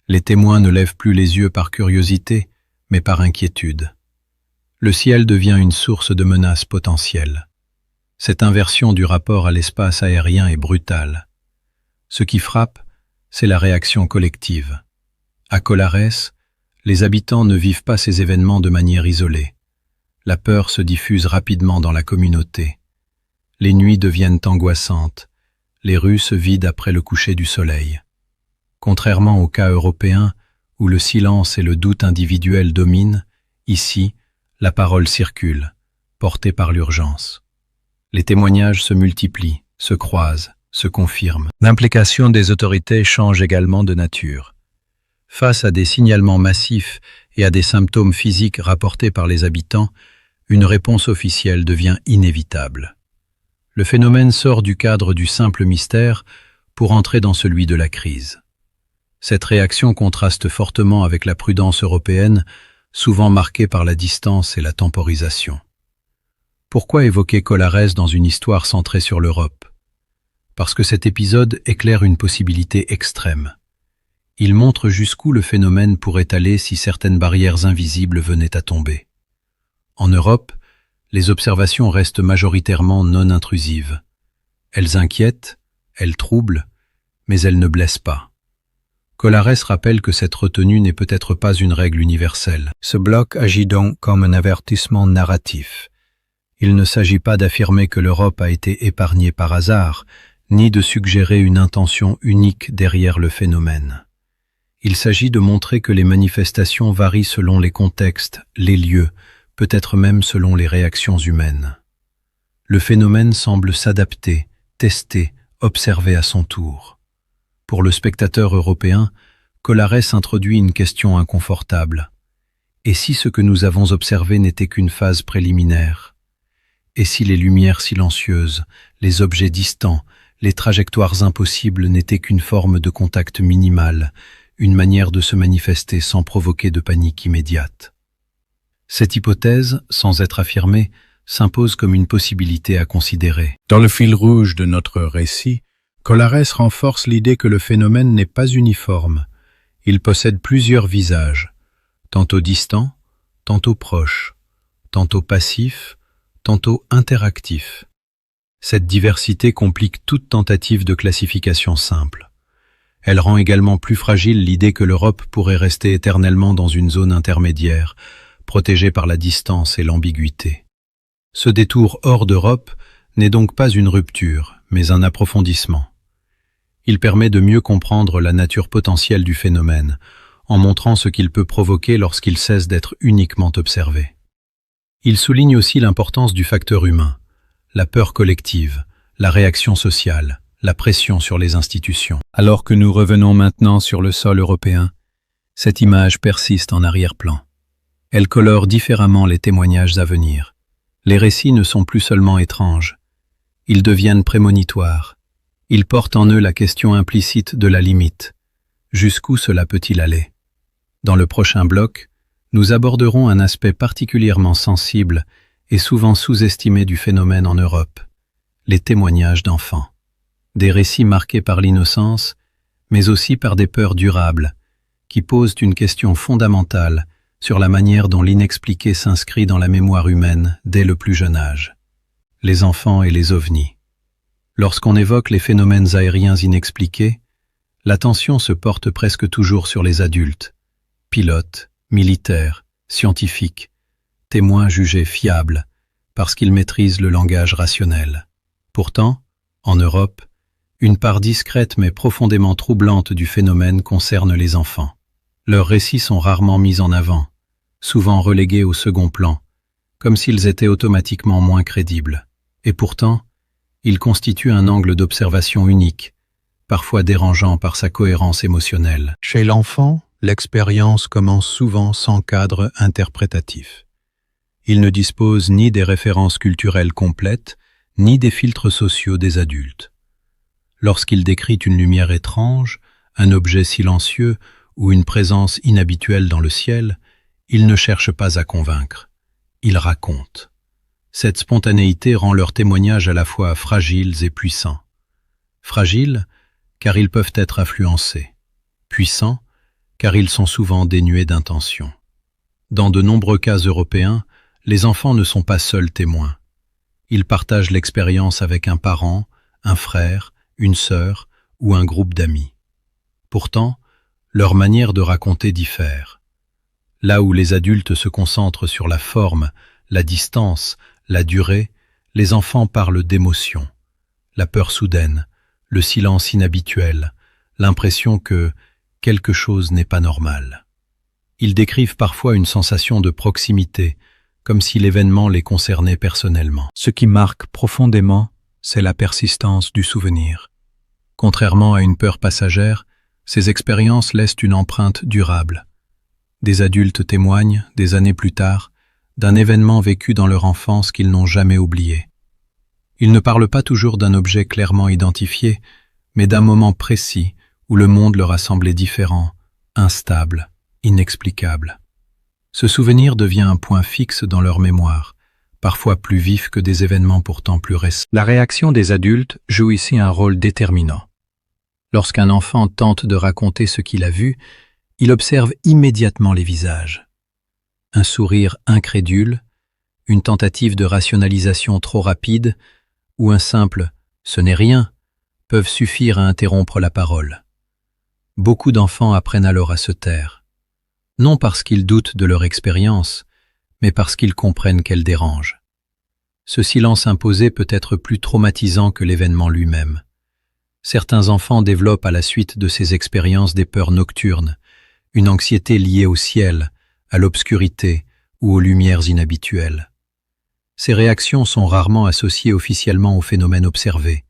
Speaker 2: Les témoins ne lèvent plus les yeux par curiosité, mais par inquiétude. Le ciel devient une source de menaces potentielles. Cette inversion du rapport à l'espace aérien est brutale. Ce qui frappe, c'est la réaction collective. À Colares, les habitants ne vivent pas ces événements de manière isolée. La peur se diffuse rapidement dans la communauté. Les nuits deviennent angoissantes, les rues se vident après le coucher du soleil. Contrairement au cas européen, où le silence et le doute individuel dominent, ici, la parole circule, portée par l'urgence. Les témoignages se multiplient, se croisent, se confirment. L'implication des autorités change également de nature. Face à des signalements massifs et à des symptômes physiques rapportés par les habitants, une réponse officielle devient inévitable. Le phénomène sort du cadre du simple mystère pour entrer dans celui de la crise. Cette réaction contraste fortement avec la prudence européenne, souvent marquée par la distance et la temporisation. Pourquoi évoquer Colares dans une histoire centrée sur l'Europe? Parce que cet épisode éclaire une possibilité extrême. Il montre jusqu'où le phénomène pourrait aller si certaines barrières invisibles venaient à tomber. En Europe, les observations restent majoritairement non intrusives. Elles inquiètent, elles troublent, mais elles ne blessent pas. Colares rappelle que cette retenue n'est peut-être pas une règle universelle. Ce bloc agit donc comme un avertissement narratif. Il ne s'agit pas d'affirmer que l'Europe a été épargnée par hasard, ni de suggérer une intention unique derrière le phénomène. Il s'agit de montrer que les manifestations varient selon les contextes, les lieux, peut-être même selon les réactions humaines. Le phénomène semble s'adapter, tester, observer à son tour. Pour le spectateur européen, Colares introduit une question inconfortable. Et si ce que nous avons observé n'était qu'une phase préliminaire? Et si les lumières silencieuses, les objets distants, les trajectoires impossibles n'étaient qu'une forme de contact minimal, une manière de se manifester sans provoquer de panique immédiate? Cette hypothèse, sans être affirmée, s'impose comme une possibilité à considérer. Dans le fil rouge de notre récit, Collares renforce l'idée que le phénomène n'est pas uniforme. Il possède plusieurs visages, tantôt distants, tantôt proches, tantôt passifs, tantôt interactifs. Cette diversité complique toute tentative de classification simple. Elle rend également plus fragile l'idée que l'Europe pourrait rester éternellement dans une zone intermédiaire, protégée par la distance et l'ambiguïté. Ce détour hors d'Europe n'est donc pas une rupture, mais un approfondissement. Il permet de mieux comprendre la nature potentielle du phénomène, en montrant ce qu'il peut provoquer lorsqu'il cesse d'être uniquement observé. Il souligne aussi l'importance du facteur humain, la peur collective, la réaction sociale, la pression sur les institutions. Alors que nous revenons maintenant sur le sol européen, cette image persiste en arrière-plan. Elle colore différemment les témoignages à venir. Les récits ne sont plus seulement étranges, ils deviennent prémonitoires. Ils portent en eux la question implicite de la limite. Jusqu'où cela peut-il aller? Dans le prochain bloc, nous aborderons un aspect particulièrement sensible et souvent sous-estimé du phénomène en Europe, les témoignages d'enfants. Des récits marqués par l'innocence, mais aussi par des peurs durables, qui posent une question fondamentale sur la manière dont l'inexpliqué s'inscrit dans la mémoire humaine dès le plus jeune âge. Les enfants et les ovnis. Lorsqu'on évoque les phénomènes aériens inexpliqués, l'attention se porte presque toujours sur les adultes, pilotes, militaires, scientifiques, témoins jugés fiables parce qu'ils maîtrisent le langage rationnel. Pourtant, en Europe, une part discrète mais profondément troublante du phénomène concerne les enfants. Leurs récits sont rarement mis en avant, souvent relégués au second plan, comme s'ils étaient automatiquement moins crédibles. Et pourtant, ils constituent un angle d'observation unique, parfois dérangeant par sa cohérence émotionnelle. Chez l'enfant, l'expérience commence souvent sans cadre interprétatif. Il ne dispose ni des références culturelles complètes, ni des filtres sociaux des adultes. Lorsqu'il décrit une lumière étrange, un objet silencieux ou une présence inhabituelle dans le ciel, il ne cherche pas à convaincre. Il raconte. Cette spontanéité rend leurs témoignages à la fois fragiles et puissants. Fragiles, car ils peuvent être influencés. Puissants, car ils sont souvent dénués d'intention. Dans de nombreux cas européens, les enfants ne sont pas seuls témoins. Ils partagent l'expérience avec un parent, un frère, une sœur ou un groupe d'amis. Pourtant, leur manière de raconter diffère. Là où les adultes se concentrent sur la forme, la distance, la durée, les enfants parlent d'émotion, la peur soudaine, le silence inhabituel, l'impression que quelque chose n'est pas normal. Ils décrivent parfois une sensation de proximité, comme si l'événement les concernait personnellement. Ce qui marque profondément, c'est la persistance du souvenir. Contrairement à une peur passagère, ces expériences laissent une empreinte durable. Des adultes témoignent, des années plus tard, d'un événement vécu dans leur enfance qu'ils n'ont jamais oublié. Ils ne parlent pas toujours d'un objet clairement identifié, mais d'un moment précis où le monde leur a semblé différent, instable, inexplicable. Ce souvenir devient un point fixe dans leur mémoire, parfois plus vif que des événements pourtant plus récents. La réaction des adultes joue ici un rôle déterminant. Lorsqu'un enfant tente de raconter ce qu'il a vu, il observe immédiatement les visages. Un sourire incrédule, une tentative de rationalisation trop rapide, ou un simple « ce n'est rien » peuvent suffire à interrompre la parole. Beaucoup d'enfants apprennent alors à se taire, non parce qu'ils doutent de leur expérience, mais parce qu'ils comprennent qu'elle dérange. Ce silence imposé peut être plus traumatisant que l'événement lui-même. Certains enfants développent à la suite de ces expériences des peurs nocturnes, une anxiété liée au ciel, à l'obscurité ou aux lumières inhabituelles. Ces réactions sont rarement associées officiellement aux phénomènes observés.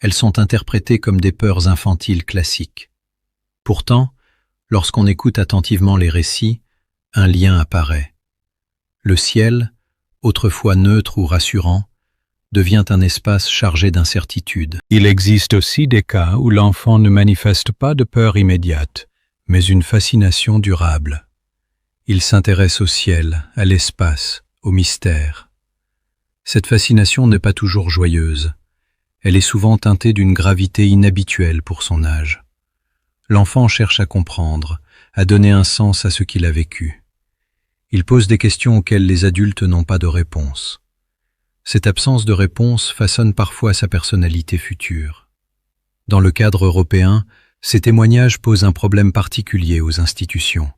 Speaker 2: Elles sont interprétées comme des peurs infantiles classiques. Pourtant, lorsqu'on écoute attentivement les récits, un lien apparaît. Le ciel, autrefois neutre ou rassurant, devient un espace chargé d'incertitude. Il existe aussi des cas où l'enfant ne manifeste pas de peur immédiate, mais une fascination durable. Il s'intéresse au ciel, à l'espace, au mystère. Cette fascination n'est pas toujours joyeuse. Elle est souvent teintée d'une gravité inhabituelle pour son âge. L'enfant cherche à comprendre, à donner un sens à ce qu'il a vécu. Il pose des questions auxquelles les adultes n'ont pas de réponse. Cette absence de réponse façonne parfois sa personnalité future. Dans le cadre européen, ces témoignages posent un problème particulier aux institutions.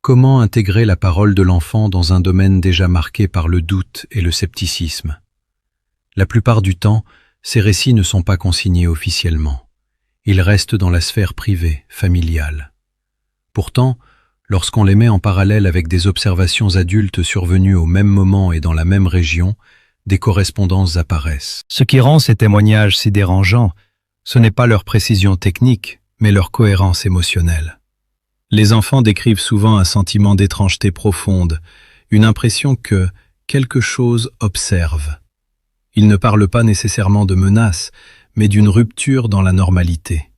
Speaker 2: Comment intégrer la parole de l'enfant dans un domaine déjà marqué par le doute et le scepticisme? La plupart du temps, ces récits ne sont pas consignés officiellement. Ils restent dans la sphère privée, familiale. Pourtant, lorsqu'on les met en parallèle avec des observations adultes survenues au même moment et dans la même région, des correspondances apparaissent.
Speaker 1: Ce qui rend ces témoignages si dérangeants, ce n'est pas leur précision technique, mais leur cohérence émotionnelle. Les enfants décrivent souvent un sentiment d'étrangeté profonde, une impression que quelque chose observe. Ils ne parlent pas nécessairement de menaces, mais d'une rupture dans la normalité.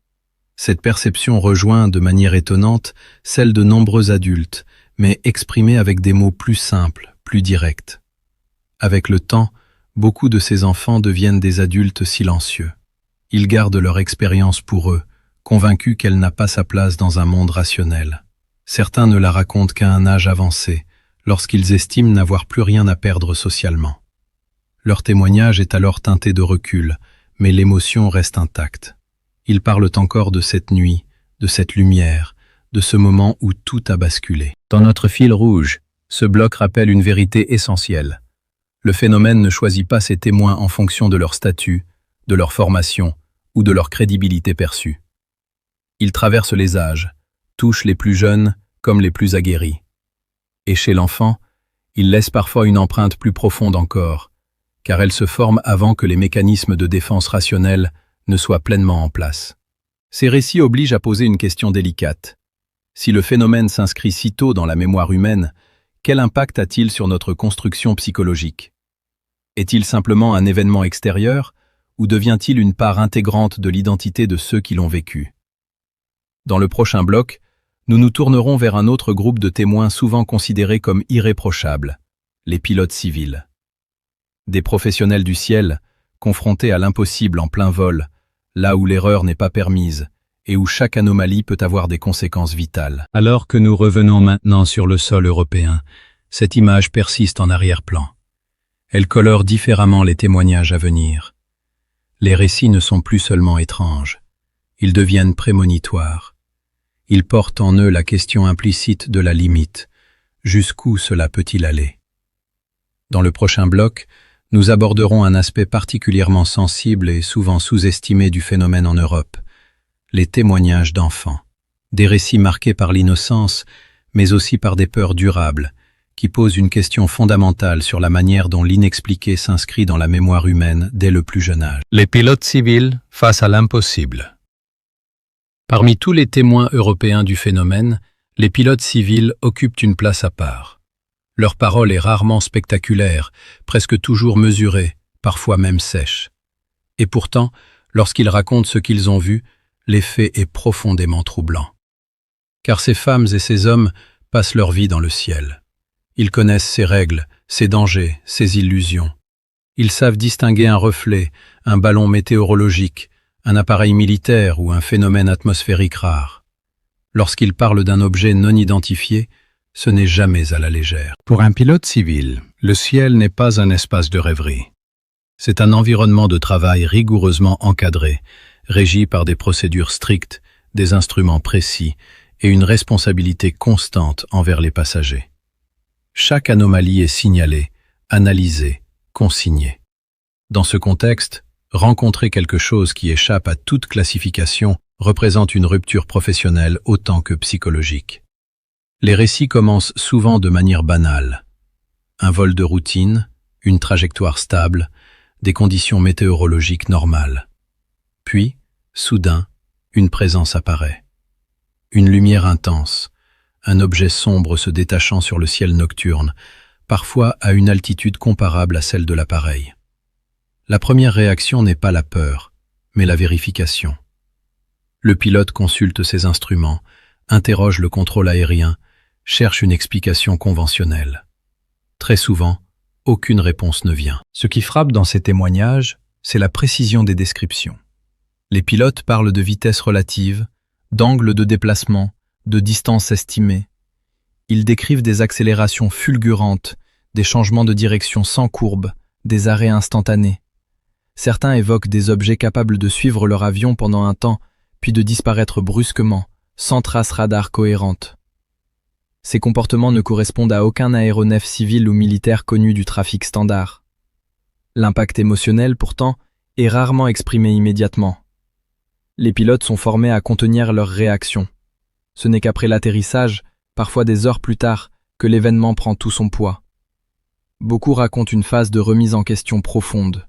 Speaker 1: Cette perception rejoint de manière étonnante celle de nombreux adultes, mais exprimée avec des mots plus simples, plus directs. Avec le temps, beaucoup de ces enfants deviennent des adultes silencieux. Ils gardent leur expérience pour eux, convaincus qu'elle n'a pas sa place dans un monde rationnel. Certains ne la racontent qu'à un âge avancé, lorsqu'ils estiment n'avoir plus rien à perdre socialement. Leur témoignage est alors teinté de recul, mais l'émotion reste intacte. Ils parlent encore de cette nuit, de cette lumière, de ce moment où tout a basculé.
Speaker 2: Dans notre fil rouge, ce bloc rappelle une vérité essentielle. Le phénomène ne choisit pas ses témoins en fonction de leur statut, de leur formation ou de leur crédibilité perçue. Il traverse les âges, touche les plus jeunes comme les plus aguerris. Et chez l'enfant, il laisse parfois une empreinte plus profonde encore, car elle se forme avant que les mécanismes de défense rationnelle ne soient pleinement en place. Ces récits obligent à poser une question délicate. Si le phénomène s'inscrit si tôt dans la mémoire humaine, quel impact a-t-il sur notre construction psychologique? Est-il simplement un événement extérieur, ou devient-il une part intégrante de l'identité de ceux qui l'ont vécu? Dans le prochain bloc, nous nous tournerons vers un autre groupe de témoins souvent considérés comme irréprochables, les pilotes civils. Des professionnels du ciel, confrontés à l'impossible en plein vol, là où l'erreur n'est pas permise et où chaque anomalie peut avoir des conséquences vitales.
Speaker 1: Alors que nous revenons maintenant sur le sol européen, cette image persiste en arrière-plan. Elle colore différemment les témoignages à venir. Les récits ne sont plus seulement étranges, ils deviennent prémonitoires. Ils portent en eux la question implicite de la limite. Jusqu'où cela peut-il aller? Dans le prochain bloc, nous aborderons un aspect particulièrement sensible et souvent sous-estimé du phénomène en Europe, les témoignages d'enfants. Des récits marqués par l'innocence, mais aussi par des peurs durables, qui posent une question fondamentale sur la manière dont l'inexpliqué s'inscrit dans la mémoire humaine dès le plus jeune âge.
Speaker 2: Les pilotes civils face à l'impossible. Parmi tous les témoins européens du phénomène, les pilotes civils occupent une place à part. Leur parole est rarement spectaculaire, presque toujours mesurée, parfois même sèche. Et pourtant, lorsqu'ils racontent ce qu'ils ont vu, l'effet est profondément troublant. Car ces femmes et ces hommes passent leur vie dans le ciel. Ils connaissent ses règles, ses dangers, ses illusions. Ils savent distinguer un reflet, un ballon météorologique, un appareil militaire ou un phénomène atmosphérique rare. Lorsqu'ils parlent d'un objet non identifié, ce n'est jamais à la légère.
Speaker 1: Pour un pilote civil, le ciel n'est pas un espace de rêverie. C'est un environnement de travail rigoureusement encadré, régi par des procédures strictes, des instruments précis et une responsabilité constante envers les passagers. Chaque anomalie est signalée, analysée, consignée. Dans ce contexte, rencontrer quelque chose qui échappe à toute classification représente une rupture professionnelle autant que psychologique. Les récits commencent souvent de manière banale. Un vol de routine, une trajectoire stable, des conditions météorologiques normales. Puis, soudain, une présence apparaît. Une lumière intense, un objet sombre se détachant sur le ciel nocturne, parfois à une altitude comparable à celle de l'appareil. La première réaction n'est pas la peur, mais la vérification. Le pilote consulte ses instruments, interroge le contrôle aérien, cherche une explication conventionnelle. Très souvent, aucune réponse ne vient. Ce qui frappe dans ces témoignages, c'est la précision des descriptions. Les pilotes parlent de vitesse relative, d'angle de déplacement, de distance estimée. Ils décrivent des accélérations fulgurantes, des changements de direction sans courbe, des arrêts instantanés. Certains évoquent des objets capables de suivre leur avion pendant un temps, puis de disparaître brusquement, sans trace radar cohérente. Ces comportements ne correspondent à aucun aéronef civil ou militaire connu du trafic standard. L'impact émotionnel, pourtant, est rarement exprimé immédiatement. Les pilotes sont formés à contenir leurs réactions. Ce n'est qu'après l'atterrissage, parfois des heures plus tard, que l'événement prend tout son poids. Beaucoup racontent une phase de remise en question profonde,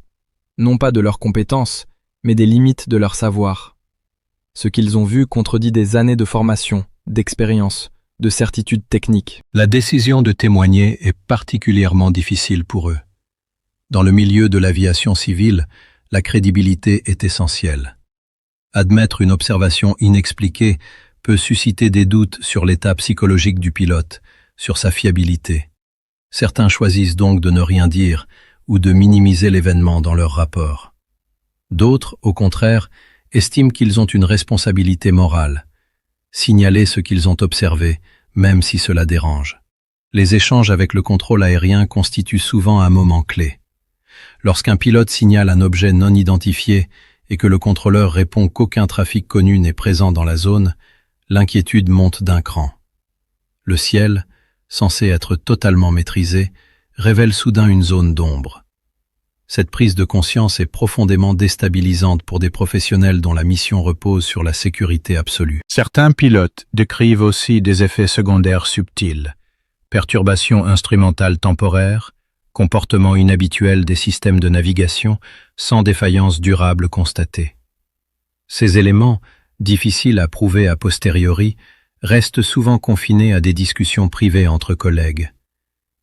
Speaker 1: non pas de leurs compétences, mais des limites de leur savoir. Ce qu'ils ont vu contredit des années de formation, d'expérience, de certitude technique.
Speaker 2: La décision de témoigner est particulièrement difficile pour eux. Dans le milieu de l'aviation civile, la crédibilité est essentielle. Admettre une observation inexpliquée peut susciter des doutes sur l'état psychologique du pilote, sur sa fiabilité. Certains choisissent donc de ne rien dire ou de minimiser l'événement dans leur rapport. D'autres, au contraire, estiment qu'ils ont une responsabilité morale. Signaler ce qu'ils ont observé, même si cela dérange. Les échanges avec le contrôle aérien constituent souvent un moment clé. Lorsqu'un pilote signale un objet non identifié et que le contrôleur répond qu'aucun trafic connu n'est présent dans la zone, l'inquiétude monte d'un cran. Le ciel, censé être totalement maîtrisé, révèle soudain une zone d'ombre. Cette prise de conscience est profondément déstabilisante pour des professionnels dont la mission repose sur la sécurité absolue.
Speaker 3: Certains pilotes décrivent aussi des effets secondaires subtils, perturbations instrumentales temporaires, comportement inhabituel des systèmes de navigation sans défaillance durable constatée. Ces éléments, difficiles à prouver a posteriori, restent souvent confinés à des discussions privées entre collègues.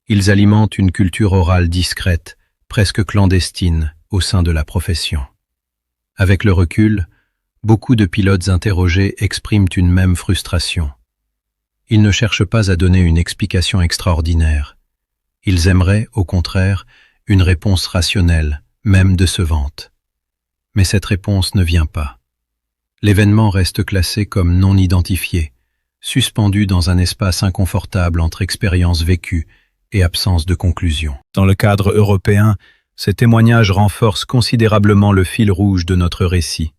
Speaker 3: Ils alimentent une culture orale discrète, presque clandestine, au sein de la profession. Avec le recul, beaucoup de pilotes interrogés expriment une même frustration. Ils ne cherchent pas à donner une explication extraordinaire. Ils aimeraient, au contraire, une réponse rationnelle, même décevante. Mais cette réponse ne vient pas. L'événement reste classé comme non identifié, suspendu dans un espace inconfortable entre expériences vécues et absence de conclusion.
Speaker 1: Dans le cadre européen, ces témoignages renforcent considérablement le fil rouge de notre récit.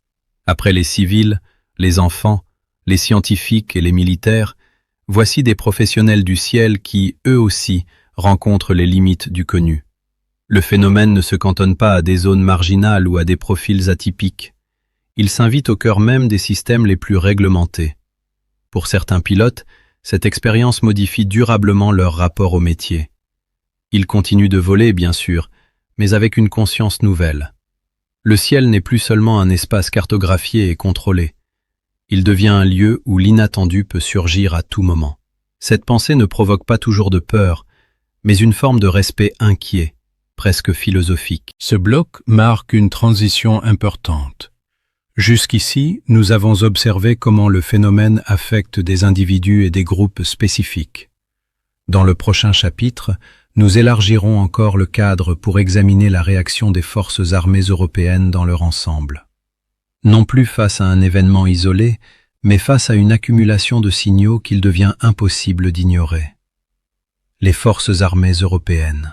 Speaker 1: Après les civils, les enfants, les scientifiques et les militaires, voici des professionnels du ciel qui, eux aussi, rencontrent les limites du connu. Le phénomène ne se cantonne pas à des zones marginales ou à des profils atypiques. Il s'invite au cœur même des systèmes les plus réglementés. Pour certains pilotes, cette expérience modifie durablement leur rapport au métier. Ils continuent de voler, bien sûr, mais avec une conscience nouvelle. Le ciel n'est plus seulement un espace cartographié et contrôlé. Il devient un lieu où l'inattendu peut surgir à tout moment. Cette pensée ne provoque pas toujours de peur, mais une forme de respect inquiet, presque philosophique.
Speaker 2: Ce bloc marque une transition importante. Jusqu'ici, nous avons observé comment le phénomène affecte des individus et des groupes spécifiques. Dans le prochain chapitre, nous élargirons encore le cadre pour examiner la réaction des forces armées européennes dans leur ensemble. Non plus face à un événement isolé, mais face à une accumulation de signaux qu'il devient impossible d'ignorer. Les forces armées européennes.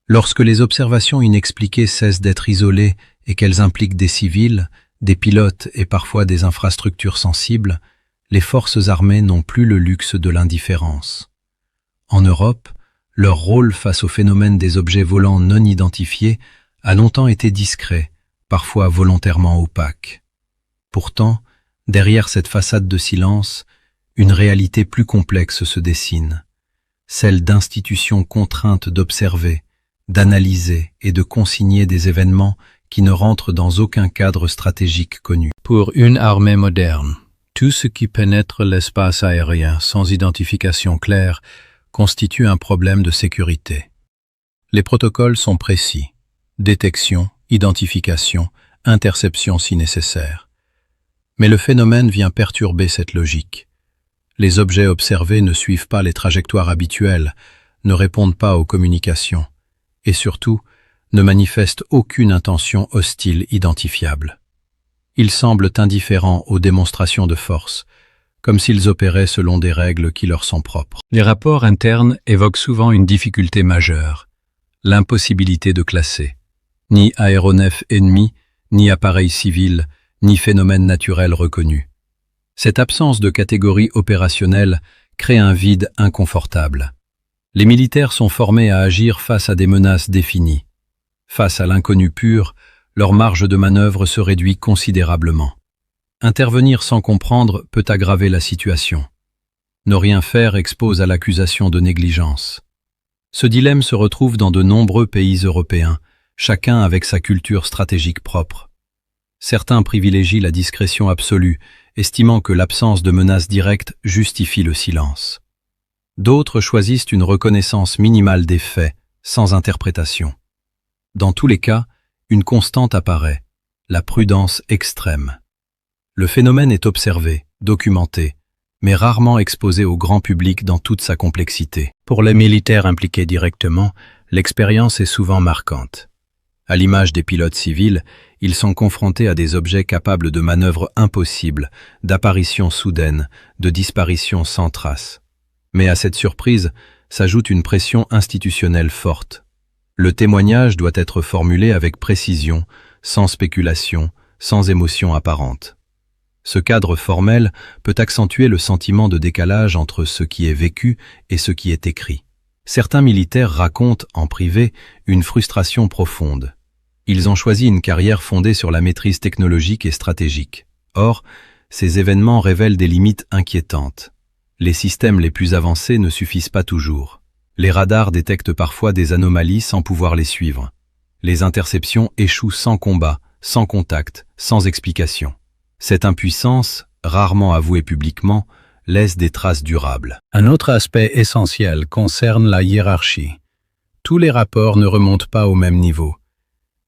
Speaker 2: Lorsque les observations inexpliquées cessent d'être isolées et qu'elles impliquent des civils, des pilotes et parfois des infrastructures sensibles, les forces armées n'ont plus le luxe de l'indifférence. En Europe, leur rôle face au phénomène des objets volants non identifiés a longtemps été discret, parfois volontairement opaque. Pourtant, derrière cette façade de silence, une réalité plus complexe se dessine, celle d'institutions contraintes d'observer, d'analyser et de consigner des événements qui ne rentrent dans aucun cadre stratégique connu.
Speaker 3: Pour une armée moderne, tout ce qui pénètre l'espace aérien sans identification claire constitue un problème de sécurité. Les protocoles sont précis: détection, identification, interception si nécessaire. Mais le phénomène vient perturber cette logique. Les objets observés ne suivent pas les trajectoires habituelles, ne répondent pas aux communications, et surtout,
Speaker 2: ne manifestent aucune intention hostile identifiable. Ils semblent indifférents aux démonstrations de force, comme s'ils opéraient selon des règles qui leur sont propres.
Speaker 1: Les rapports internes évoquent souvent une difficulté majeure, l'impossibilité de classer. Ni aéronef ennemi, ni appareil civil, ni phénomène naturel reconnu. Cette absence de catégorie opérationnelle crée un vide inconfortable. Les militaires sont formés à agir face à des menaces définies. Face à l'inconnu pur, leur marge de manœuvre se réduit considérablement. Intervenir sans comprendre peut aggraver la situation. Ne rien faire expose à l'accusation de négligence. Ce dilemme se retrouve dans de nombreux pays européens, chacun avec sa culture stratégique propre. Certains privilégient la discrétion absolue, estimant que l'absence de menace directe justifie le silence. D'autres choisissent une reconnaissance minimale des faits, sans interprétation. Dans tous les cas, une constante apparaît, la prudence extrême. Le phénomène est observé, documenté, mais rarement exposé au grand public dans toute sa complexité.
Speaker 3: Pour les militaires impliqués directement, l'expérience est souvent marquante.
Speaker 1: À l'image des pilotes civils, ils sont confrontés à des objets capables de manœuvres impossibles, d'apparitions soudaines, de disparitions sans trace. Mais à cette surprise s'ajoute une pression institutionnelle forte. Le témoignage doit être formulé avec précision, sans spéculation, sans émotion apparente. Ce cadre formel peut accentuer le sentiment de décalage entre ce qui est vécu et ce qui est écrit. Certains militaires racontent, en privé, une frustration profonde. Ils ont choisi une carrière fondée sur la maîtrise technologique et stratégique. Or, ces événements révèlent des limites inquiétantes. Les systèmes les plus avancés ne suffisent pas toujours. Les radars détectent parfois des anomalies sans pouvoir les suivre. Les interceptions échouent sans combat, sans contact, sans explication. Cette impuissance, rarement avouée publiquement, laisse des traces durables.
Speaker 2: Un autre aspect essentiel concerne la hiérarchie. Tous les rapports ne remontent pas au même niveau.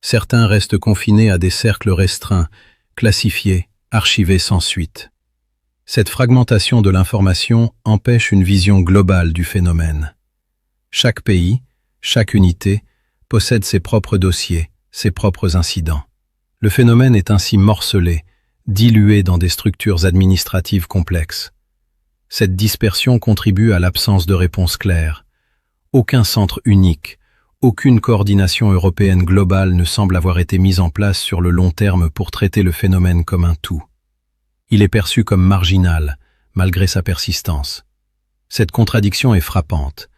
Speaker 2: Certains restent confinés à des cercles restreints, classifiés, archivés sans suite. Cette fragmentation de l'information empêche une vision globale du phénomène. Chaque pays, chaque unité, possède ses propres dossiers, ses propres incidents. Le phénomène est ainsi morcelé, dilué dans des structures administratives complexes. Cette dispersion contribue à l'absence de réponse claire. Aucun centre unique, aucune coordination européenne globale ne semble avoir été mise en place sur le long terme pour traiter le phénomène comme un tout. Il est perçu comme marginal, malgré sa persistance. Cette contradiction est frappante.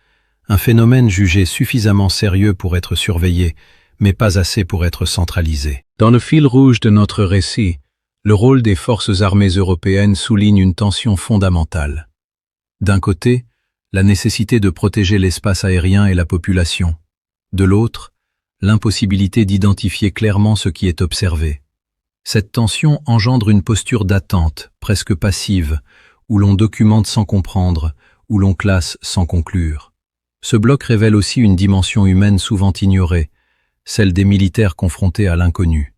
Speaker 2: Un phénomène jugé suffisamment sérieux pour être surveillé, mais pas assez pour être centralisé.
Speaker 3: Dans le fil rouge de notre récit, le rôle des forces armées européennes souligne une tension fondamentale.
Speaker 2: D'un côté, la nécessité de protéger l'espace aérien et la population. De l'autre, l'impossibilité d'identifier clairement ce qui est observé. Cette tension engendre une posture d'attente, presque passive, où l'on documente sans comprendre, où l'on classe sans conclure. Ce bloc révèle aussi une dimension humaine souvent ignorée, celle des militaires confrontés à l'inconnu.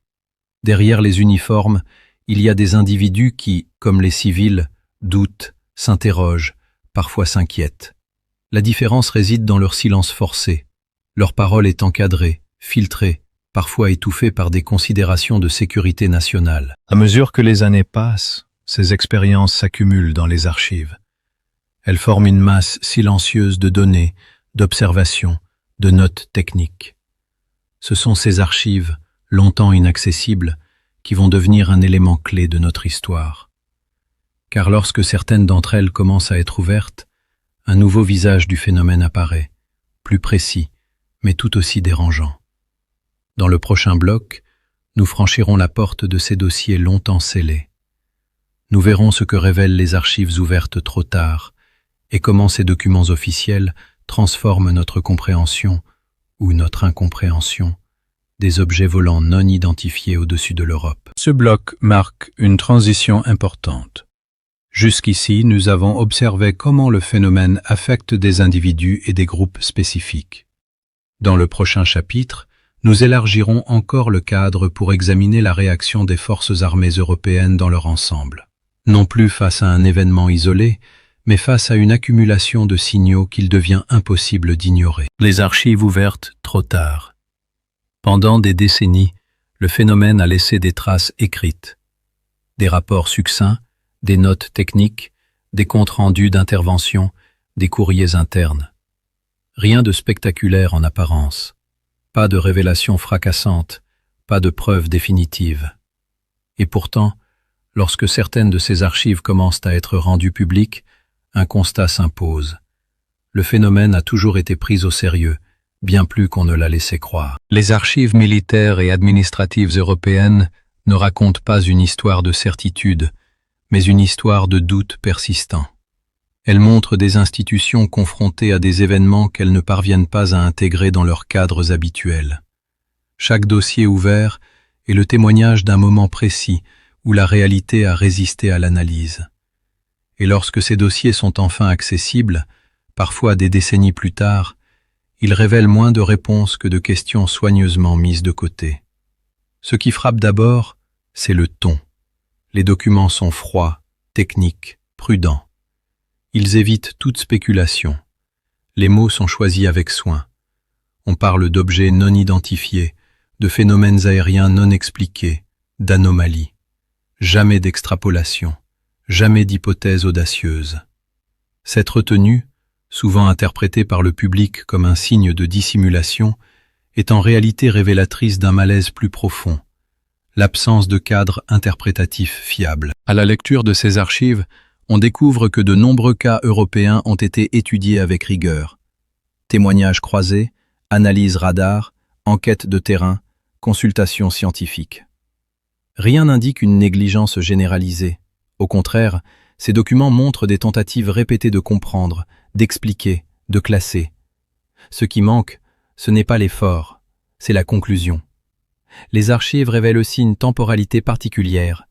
Speaker 2: Derrière les uniformes, il y a des individus qui, comme les civils, doutent, s'interrogent, parfois s'inquiètent. La différence réside dans leur silence forcé. Leur parole est encadrée, filtrée, parfois étouffée par des considérations de sécurité nationale.
Speaker 3: À mesure que les années passent, ces expériences s'accumulent dans les archives.
Speaker 2: Elles forment une masse silencieuse de données, d'observations, de notes techniques. Ce sont ces archives, longtemps inaccessibles, qui vont devenir un élément clé de notre histoire. Car lorsque certaines d'entre elles commencent à être ouvertes, un nouveau visage du phénomène apparaît, plus précis, mais tout aussi dérangeant. Dans le prochain bloc, nous franchirons la porte de ces dossiers longtemps scellés. Nous verrons ce que révèlent les archives ouvertes trop tard et comment ces documents officiels transforment notre compréhension ou notre incompréhension des objets volants non identifiés au-dessus de l'Europe.
Speaker 3: Ce bloc marque une transition importante. Jusqu'ici, nous avons observé comment le phénomène affecte des individus et des groupes spécifiques. Dans le prochain chapitre, nous élargirons encore le cadre pour examiner la réaction des forces armées européennes dans leur ensemble. Non plus face à un événement isolé, mais face à une accumulation de signaux qu'il devient impossible d'ignorer.
Speaker 2: Les archives ouvertes trop tard.
Speaker 1: Pendant des décennies, le phénomène a laissé des traces écrites. Des rapports succincts, des notes techniques, des comptes rendus d'intervention, des courriers internes. Rien de spectaculaire en apparence. Pas de révélations fracassantes, pas de preuves définitives. Et pourtant, lorsque certaines de ces archives commencent à être rendues publiques, un constat s'impose. Le phénomène a toujours été pris au sérieux, bien plus qu'on ne l'a laissé croire. Les archives militaires et administratives européennes ne racontent pas une histoire de certitude, mais une histoire de doute persistant. Elles montrent des institutions confrontées à des événements qu'elles ne parviennent pas à intégrer dans leurs cadres habituels. Chaque dossier ouvert est le témoignage d'un moment précis où la réalité a résisté à l'analyse. Et lorsque ces dossiers sont enfin accessibles, parfois des décennies plus tard, ils révèlent moins de réponses que de questions soigneusement mises de côté. Ce qui frappe d'abord, c'est le ton. Les documents sont froids, techniques, prudents. Ils évitent toute spéculation. Les mots sont choisis avec soin. On parle d'objets non identifiés, de phénomènes aériens non expliqués, d'anomalies. Jamais d'extrapolation, jamais d'hypothèse audacieuse. Cette retenue, souvent interprétée par le public comme un signe de dissimulation, est en réalité révélatrice d'un malaise plus profond, l'absence de cadre interprétatif fiable. À la lecture de ces archives, on découvre que de nombreux cas européens ont été étudiés avec rigueur. Témoignages croisés, analyses radar, enquêtes de terrain, consultations scientifiques. Rien n'indique une négligence généralisée. Au contraire, ces documents montrent des tentatives répétées de comprendre, d'expliquer, de classer. Ce qui manque, ce n'est pas l'effort, c'est la conclusion. Les archives révèlent aussi une temporalité particulière.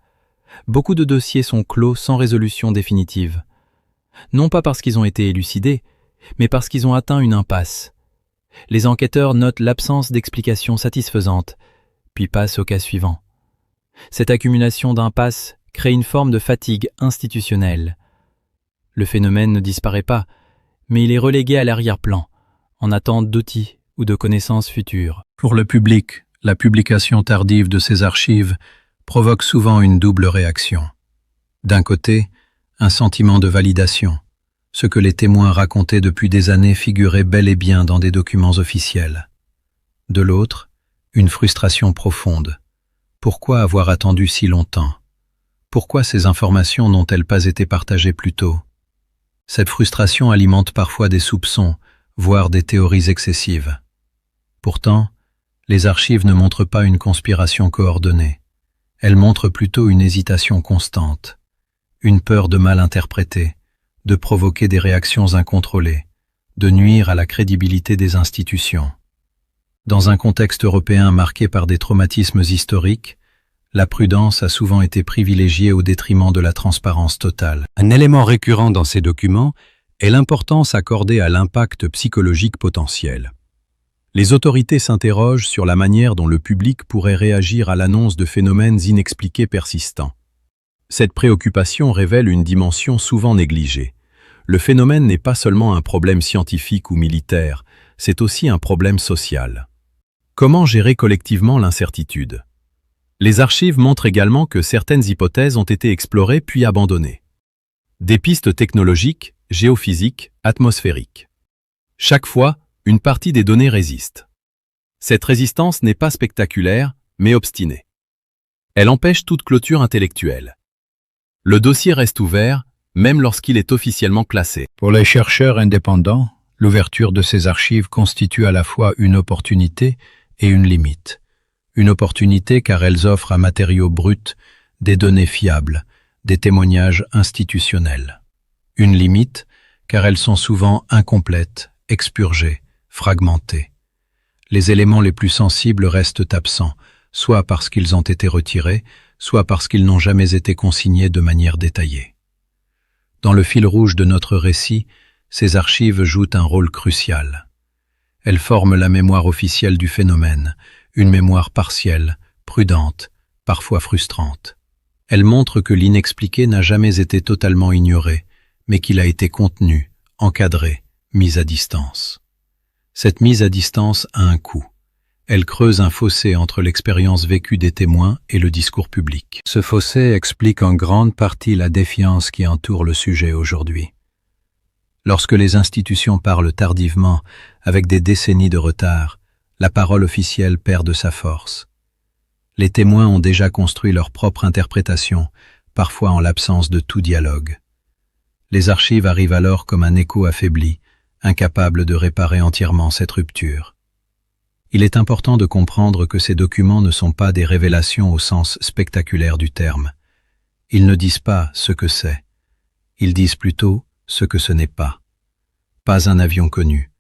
Speaker 1: Beaucoup de dossiers sont clos sans résolution définitive. Non pas parce qu'ils ont été élucidés, mais parce qu'ils ont atteint une impasse. Les enquêteurs notent l'absence d'explications satisfaisantes, puis passent au cas suivant. Cette accumulation d'impasses crée une forme de fatigue institutionnelle. Le phénomène ne disparaît pas, mais il est relégué à l'arrière-plan, en attente d'outils ou de connaissances futures.
Speaker 2: Pour le public, la publication tardive de ces archives provoque souvent une double réaction. D'un côté, un sentiment de validation. Ce que les témoins racontaient depuis des années figurait bel et bien dans des documents officiels. De l'autre, une frustration profonde. Pourquoi avoir attendu si longtemps? Pourquoi ces informations n'ont-elles pas été partagées plus tôt? Cette frustration alimente parfois des soupçons, voire des théories excessives. Pourtant, les archives ne montrent pas une conspiration coordonnée. Elles montrent plutôt une hésitation constante, une peur de mal interpréter, de provoquer des réactions incontrôlées, de nuire à la crédibilité des institutions. Dans un contexte européen marqué par des traumatismes historiques, la prudence a souvent été privilégiée au détriment de la transparence totale.
Speaker 1: Un élément récurrent dans ces documents est l'importance accordée à l'impact psychologique potentiel. Les autorités s'interrogent sur la manière dont le public pourrait réagir à l'annonce de phénomènes inexpliqués persistants. Cette préoccupation révèle une dimension souvent négligée. Le phénomène n'est pas seulement un problème scientifique ou militaire, c'est aussi un problème social. Comment gérer collectivement l'incertitude? Les archives montrent également que certaines hypothèses ont été explorées puis abandonnées. Des pistes technologiques, géophysiques, atmosphériques. Chaque fois, une partie des données résiste. Cette résistance n'est pas spectaculaire, mais obstinée. Elle empêche toute clôture intellectuelle. Le dossier reste ouvert, même lorsqu'il est officiellement classé.
Speaker 2: Pour les chercheurs indépendants, l'ouverture de ces archives constitue à la fois une opportunité et une limite. Une opportunité car elles offrent un matériau brut, des données fiables, des témoignages institutionnels. Une limite car elles sont souvent incomplètes, expurgées, fragmentées. Les éléments les plus sensibles restent absents, soit parce qu'ils ont été retirés, soit parce qu'ils n'ont jamais été consignés de manière détaillée. Dans le fil rouge de notre récit, ces archives jouent un rôle crucial. Elles forment la mémoire officielle du phénomène, une mémoire partielle, prudente, parfois frustrante. Elles montrent que l'inexpliqué n'a jamais été totalement ignoré, mais qu'il a été contenu, encadré, mis à distance. Cette mise à distance a un coût. Elle creuse un fossé entre l'expérience vécue des témoins et le discours public. Ce fossé explique en grande partie la défiance qui entoure le sujet aujourd'hui. Lorsque les institutions parlent tardivement, avec des décennies de retard, la parole officielle perd de sa force. Les témoins ont déjà construit leur propre interprétation, parfois en l'absence de tout dialogue. Les archives arrivent alors comme un écho affaibli, incapable de réparer entièrement cette rupture. Il est important de comprendre que ces documents ne sont pas des révélations au sens spectaculaire du terme. Ils ne disent pas ce que c'est. Ils disent plutôt ce que ce n'est pas. Pas un avion connu,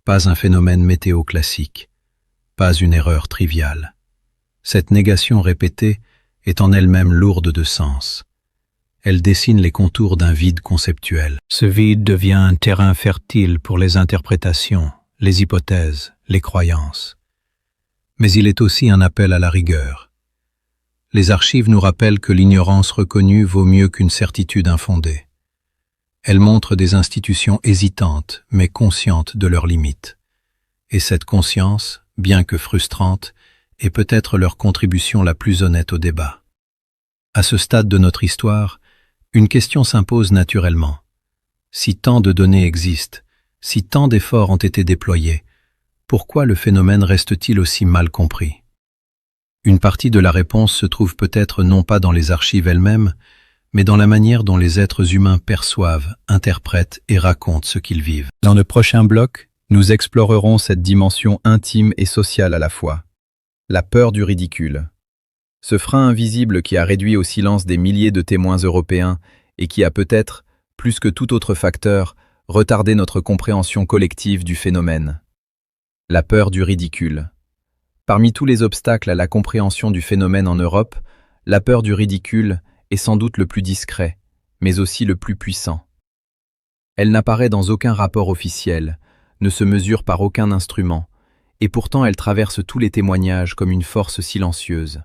Speaker 2: pas un phénomène météo classique, pas une erreur triviale. Cette négation répétée est en elle-même lourde de sens. Elle dessine les contours d'un vide conceptuel. Ce vide devient un terrain fertile pour les interprétations, les hypothèses, les croyances. Mais il est aussi un appel à la rigueur. Les archives nous rappellent que l'ignorance reconnue vaut mieux qu'une certitude infondée. Elles montrent des institutions hésitantes, mais conscientes de leurs limites. Et cette conscience, bien que frustrante, est peut-être leur contribution la plus honnête au débat. À ce stade de notre histoire, une question s'impose naturellement. Si tant de données existent, si tant d'efforts ont été déployés, pourquoi le phénomène reste-t-il aussi mal compris? Une partie de la réponse se trouve peut-être non pas dans les archives elles-mêmes, mais dans la manière dont les êtres humains perçoivent, interprètent et racontent ce qu'ils vivent.
Speaker 1: Dans le prochain bloc, nous explorerons cette dimension intime et sociale à la fois. La peur du ridicule. Ce frein invisible qui a réduit au silence des milliers de témoins européens et qui a peut-être, plus que tout autre facteur, retardé notre compréhension collective du phénomène. La peur du ridicule. Parmi tous les obstacles à la compréhension du phénomène en Europe, la peur du ridicule est sans doute le plus discret, mais aussi le plus puissant. Elle n'apparaît dans aucun rapport officiel, ne se mesure par aucun instrument, et pourtant elle traverse tous les témoignages comme une force silencieuse.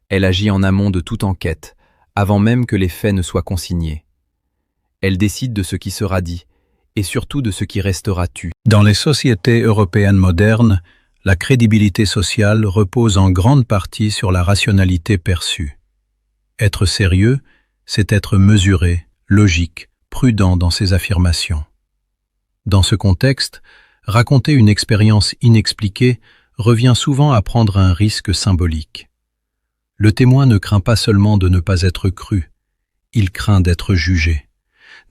Speaker 1: Elle agit en amont de toute enquête, avant même que les faits ne soient consignés. Elle décide de ce qui sera dit, et surtout de ce qui restera tu.
Speaker 2: Dans les sociétés européennes modernes, la crédibilité sociale repose en grande partie sur la rationalité perçue. Être sérieux, c'est être mesuré, logique, prudent dans ses affirmations. Dans ce contexte, raconter une expérience inexpliquée revient souvent à prendre un risque symbolique. Le témoin ne craint pas seulement de ne pas être cru, il craint d'être jugé,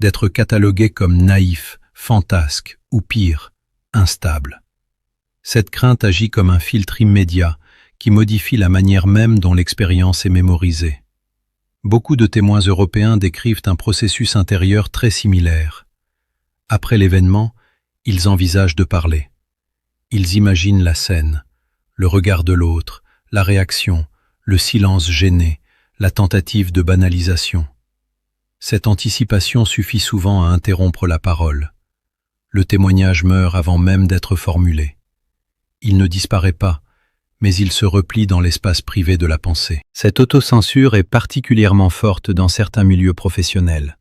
Speaker 2: d'être catalogué comme naïf, fantasque ou pire, instable. Cette crainte agit comme un filtre immédiat qui modifie la manière même dont l'expérience est mémorisée. Beaucoup de témoins européens décrivent un processus intérieur très similaire. Après l'événement, ils envisagent de parler. Ils imaginent la scène, le regard de l'autre, la réaction, le silence gêné, la tentative de banalisation. Cette anticipation suffit souvent à interrompre la parole. Le témoignage meurt avant même d'être formulé. Il ne disparaît pas, mais il se replie dans l'espace privé de la pensée. Cette autocensure est particulièrement forte dans certains milieux professionnels.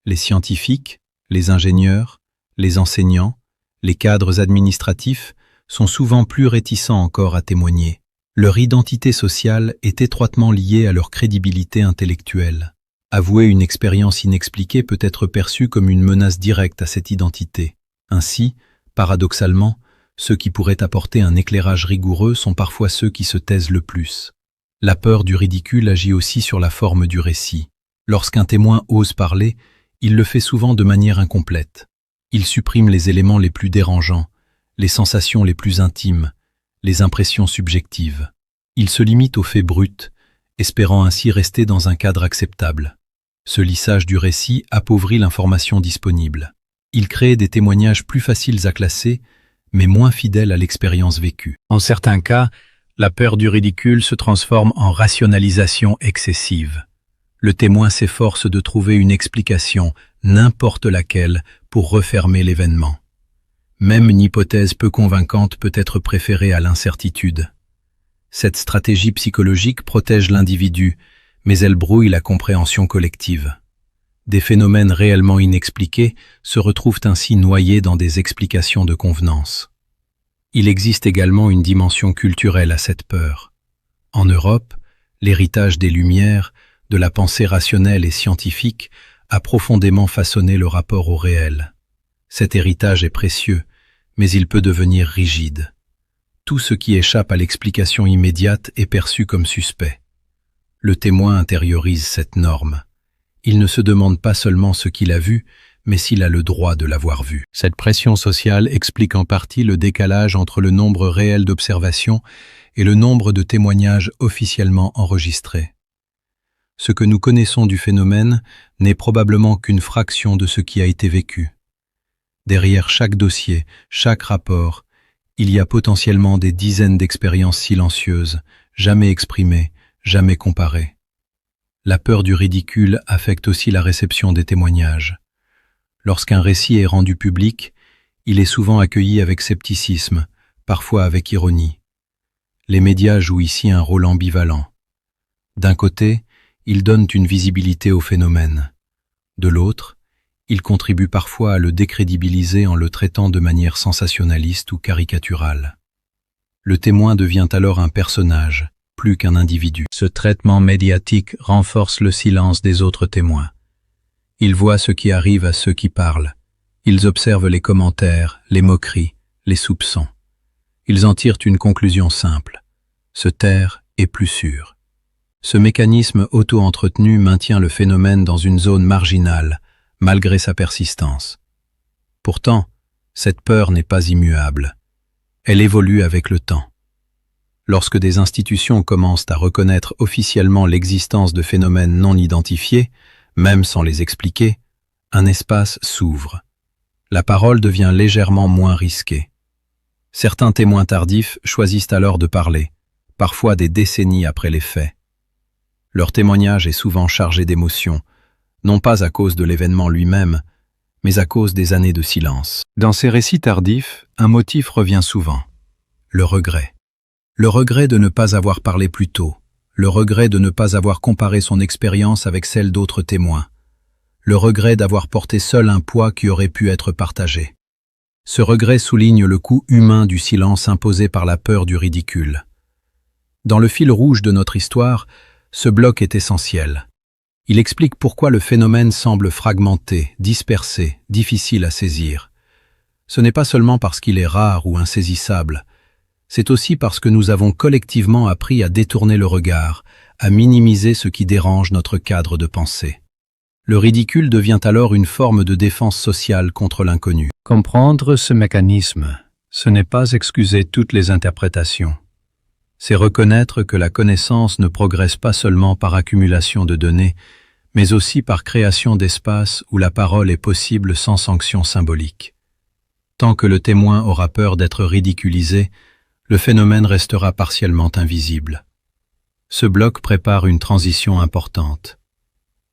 Speaker 2: Les scientifiques, les ingénieurs, les enseignants, les cadres administratifs sont souvent plus réticents encore à témoigner. Leur identité sociale est étroitement liée à leur crédibilité intellectuelle. Avouer une expérience inexpliquée peut être perçu comme une menace directe à cette identité. Ainsi, paradoxalement, ceux qui pourraient apporter un éclairage rigoureux sont parfois ceux qui se taisent le plus. La peur du ridicule agit aussi sur la forme du récit. Lorsqu'un témoin ose parler, il le fait souvent de manière incomplète. Il supprime les éléments les plus dérangeants, les sensations les plus intimes, les impressions subjectives. Il se limite aux faits bruts, espérant ainsi rester dans un cadre acceptable. Ce lissage du récit appauvrit l'information disponible. Il crée des témoignages plus faciles à classer, mais moins fidèles à l'expérience vécue. En certains cas, la peur du ridicule se transforme en rationalisation excessive. Le témoin s'efforce de trouver une explication, n'importe laquelle, pour refermer l'événement. Même une hypothèse peu convaincante peut être préférée à l'incertitude. Cette stratégie psychologique protège l'individu, mais elle brouille la compréhension collective. Des phénomènes réellement inexpliqués se retrouvent ainsi noyés dans des explications de convenance.
Speaker 1: Il existe également une dimension culturelle à cette peur. En Europe, l'héritage des Lumières, de la pensée rationnelle et scientifique, a profondément façonné le rapport au réel. Cet héritage est précieux, mais il peut devenir rigide. Tout ce qui échappe à l'explication immédiate est perçu comme suspect. Le témoin intériorise cette norme. Il ne se demande pas seulement ce qu'il a vu, mais s'il a le droit de l'avoir vu. Cette pression sociale explique en partie le décalage entre le nombre réel d'observations et le nombre de témoignages officiellement enregistrés. Ce que nous connaissons du phénomène n'est probablement qu'une fraction de ce qui a été vécu. Derrière chaque dossier, chaque rapport, il y a potentiellement des dizaines d'expériences silencieuses, jamais exprimées, jamais comparées. La peur du ridicule affecte aussi la réception des témoignages. Lorsqu'un récit est rendu public, il est souvent accueilli avec scepticisme, parfois avec ironie. Les médias jouent ici un rôle ambivalent. D'un côté, ils donnent une visibilité au phénomène. De l'autre, ils contribuent parfois à le décrédibiliser en le traitant de manière sensationnaliste ou caricaturale. Le témoin devient alors un personnage, plus qu'un individu. Ce traitement médiatique renforce le silence des autres témoins. Ils voient ce qui arrive à ceux qui parlent. Ils observent les commentaires, les moqueries, les soupçons. Ils en tirent une conclusion simple. Se taire est plus sûr. Ce mécanisme auto-entretenu maintient le phénomène dans une zone marginale, malgré sa persistance. Pourtant, cette peur n'est pas immuable. Elle évolue avec le temps. Lorsque des institutions commencent à reconnaître officiellement l'existence de phénomènes non identifiés, même sans les expliquer, un espace s'ouvre. La parole devient légèrement moins risquée. Certains témoins tardifs choisissent alors de parler, parfois des décennies après les faits. Leur témoignage est souvent chargé d'émotions, non pas à cause de l'événement lui-même, mais à cause des années de silence. Dans ces récits tardifs, un motif revient souvent. Le regret. Le regret de ne pas avoir parlé plus tôt. Le regret de ne pas avoir comparé son expérience avec celle d'autres témoins. Le regret d'avoir porté seul un poids qui aurait pu être partagé. Ce regret souligne le coût humain du silence imposé par la peur du ridicule. Dans le fil rouge de notre histoire, ce bloc est essentiel. Il explique pourquoi le phénomène semble fragmenté, dispersé, difficile à saisir. Ce n'est pas seulement parce qu'il est rare ou insaisissable, c'est aussi parce que nous avons collectivement appris à détourner le regard, à minimiser ce qui dérange notre cadre de pensée. Le ridicule devient alors une forme de défense sociale contre l'inconnu. Comprendre ce mécanisme, ce n'est pas excuser toutes les interprétations. C'est reconnaître que la connaissance ne progresse pas seulement par accumulation de données, mais aussi par création d'espaces où la parole est possible sans sanction symbolique. Tant que le témoin aura peur d'être ridiculisé, le phénomène restera partiellement invisible. Ce bloc prépare une transition importante.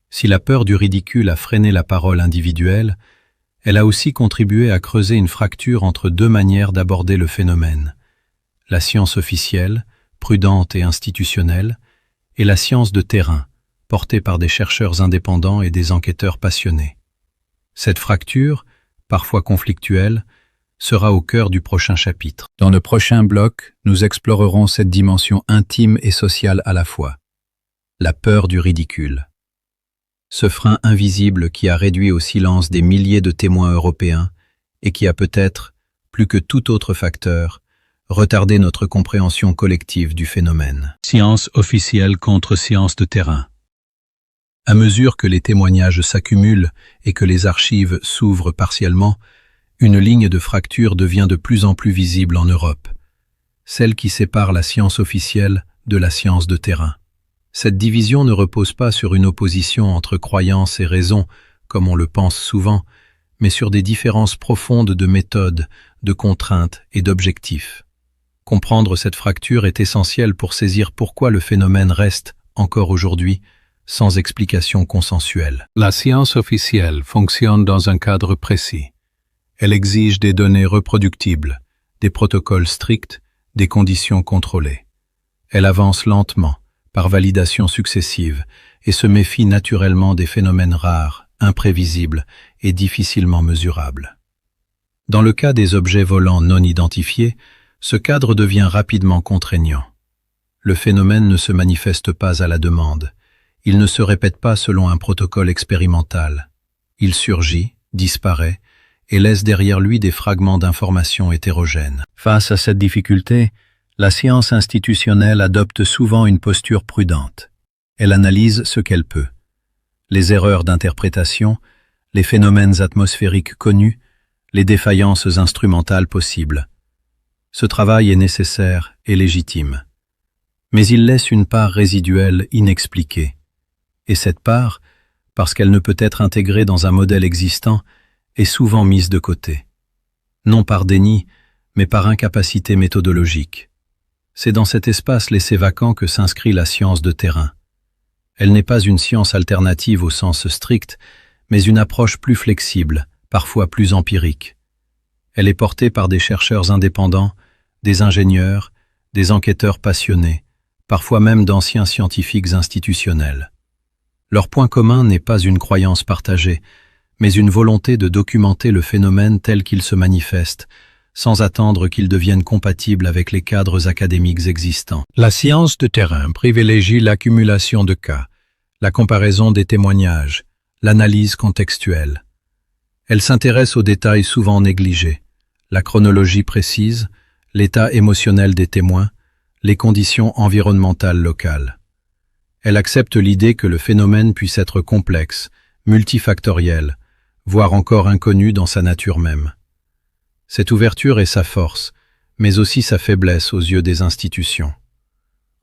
Speaker 1: Si la peur du ridicule a freiné la parole individuelle, elle a aussi contribué à creuser une fracture entre deux manières d'aborder le phénomène. La science officielle, prudente et institutionnelle, et la science de terrain, portée par des chercheurs indépendants et des enquêteurs passionnés. Cette fracture, parfois conflictuelle, sera au cœur du prochain chapitre. Dans le prochain bloc, nous explorerons cette dimension intime et sociale à la fois. La peur du ridicule. Ce frein invisible qui a réduit au silence des milliers de témoins européens et qui a peut-être, plus que tout autre facteur, retardé notre compréhension collective du phénomène. Science officielle contre science de terrain. À mesure que les témoignages s'accumulent et que les archives s'ouvrent partiellement, une ligne de fracture devient de plus en plus visible en Europe, celle qui sépare la science officielle de la science de terrain. Cette division ne repose pas sur une opposition entre croyance et raison, comme on le pense souvent, mais sur des différences profondes de méthode, de contraintes et d'objectifs. Comprendre cette fracture est essentiel pour saisir pourquoi le phénomène reste, encore aujourd'hui, sans explication consensuelle. La science officielle fonctionne dans un cadre précis. Elle exige des données reproductibles, des protocoles stricts, des conditions contrôlées. Elle avance lentement, par validation successive, et se méfie naturellement des phénomènes rares, imprévisibles et difficilement mesurables. Dans le cas des objets volants non identifiés,
Speaker 2: Ce cadre devient rapidement contraignant. Le phénomène ne se manifeste pas à la demande. Il ne se répète pas selon un protocole expérimental. Il surgit, disparaît, et laisse derrière lui des fragments d'informations hétérogènes.
Speaker 3: Face à cette difficulté, la science institutionnelle adopte souvent une posture prudente. Elle analyse ce qu'elle peut. Les erreurs d'interprétation, les phénomènes atmosphériques connus, les défaillances instrumentales possibles. Ce travail est nécessaire et légitime. Mais il laisse une part résiduelle inexpliquée. Et cette part, parce qu'elle ne peut être intégrée dans un modèle existant, est souvent mise de côté. Non par déni, mais par incapacité méthodologique. C'est dans cet espace laissé vacant que s'inscrit la science de terrain. Elle n'est pas une science alternative au sens strict, mais une approche plus flexible, parfois plus empirique. Elle est portée par des chercheurs indépendants, des ingénieurs, des enquêteurs passionnés, parfois même d'anciens scientifiques institutionnels. Leur point commun n'est pas une croyance partagée, mais une volonté de documenter le phénomène tel qu'il se manifeste, sans attendre qu'il devienne compatible avec les cadres académiques existants.
Speaker 2: La science de terrain privilégie l'accumulation de cas, la comparaison des témoignages, l'analyse contextuelle. Elle s'intéresse aux détails souvent négligés, la chronologie précise, l'état émotionnel des témoins, les conditions environnementales locales. Elle accepte l'idée que le phénomène puisse être complexe, multifactoriel, voire encore inconnu dans sa nature même. Cette ouverture est sa force, mais aussi sa faiblesse aux yeux des institutions.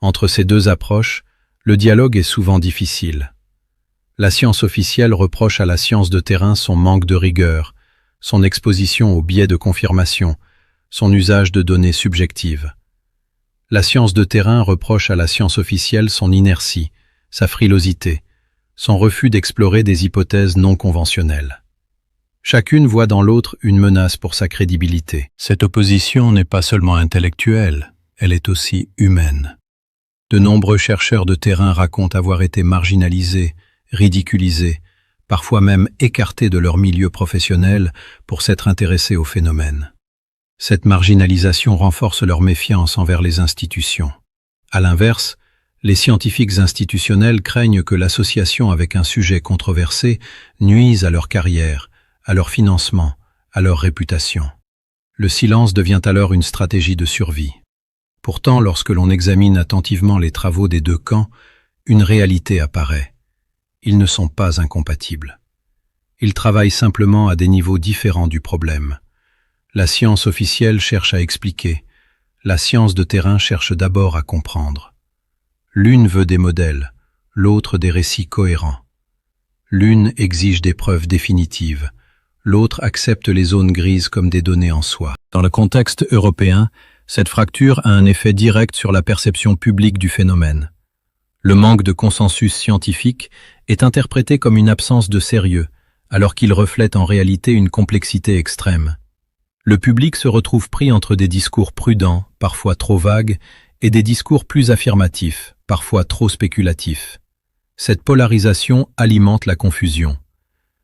Speaker 2: Entre ces deux approches, le dialogue est souvent difficile. La science officielle reproche à la science de terrain son manque de rigueur, son exposition aux biais de confirmation, son usage de données subjectives. La science de terrain reproche à la science officielle son inertie, sa frilosité, son refus d'explorer des hypothèses non conventionnelles. Chacune voit dans l'autre une menace pour sa crédibilité.
Speaker 1: Cette opposition n'est pas seulement intellectuelle, elle est aussi humaine. De nombreux chercheurs de terrain racontent avoir été marginalisés, ridiculisés, parfois même écartés de leur milieu professionnel pour s'être intéressés au phénomène. Cette marginalisation renforce leur méfiance envers les institutions. À l'inverse, les scientifiques institutionnels craignent que l'association avec un sujet controversé nuise à leur carrière, à leur financement, à leur réputation. Le silence devient alors une stratégie de survie. Pourtant, lorsque l'on examine attentivement les travaux des deux camps, une réalité apparaît. Ils ne sont pas incompatibles. Ils travaillent simplement à des niveaux différents du problème. La science officielle cherche à expliquer, la science de terrain cherche d'abord à comprendre. L'une veut des modèles, l'autre des récits cohérents. L'une exige des preuves définitives, l'autre accepte les zones grises comme des données en soi.
Speaker 3: Dans le contexte européen, cette fracture a un effet direct sur la perception publique du phénomène. Le manque de consensus scientifique est interprété comme une absence de sérieux, alors qu'il reflète en réalité une complexité extrême. Le public se retrouve pris entre des discours prudents, parfois trop vagues, et des discours plus affirmatifs, parfois trop spéculatifs. Cette polarisation alimente la confusion.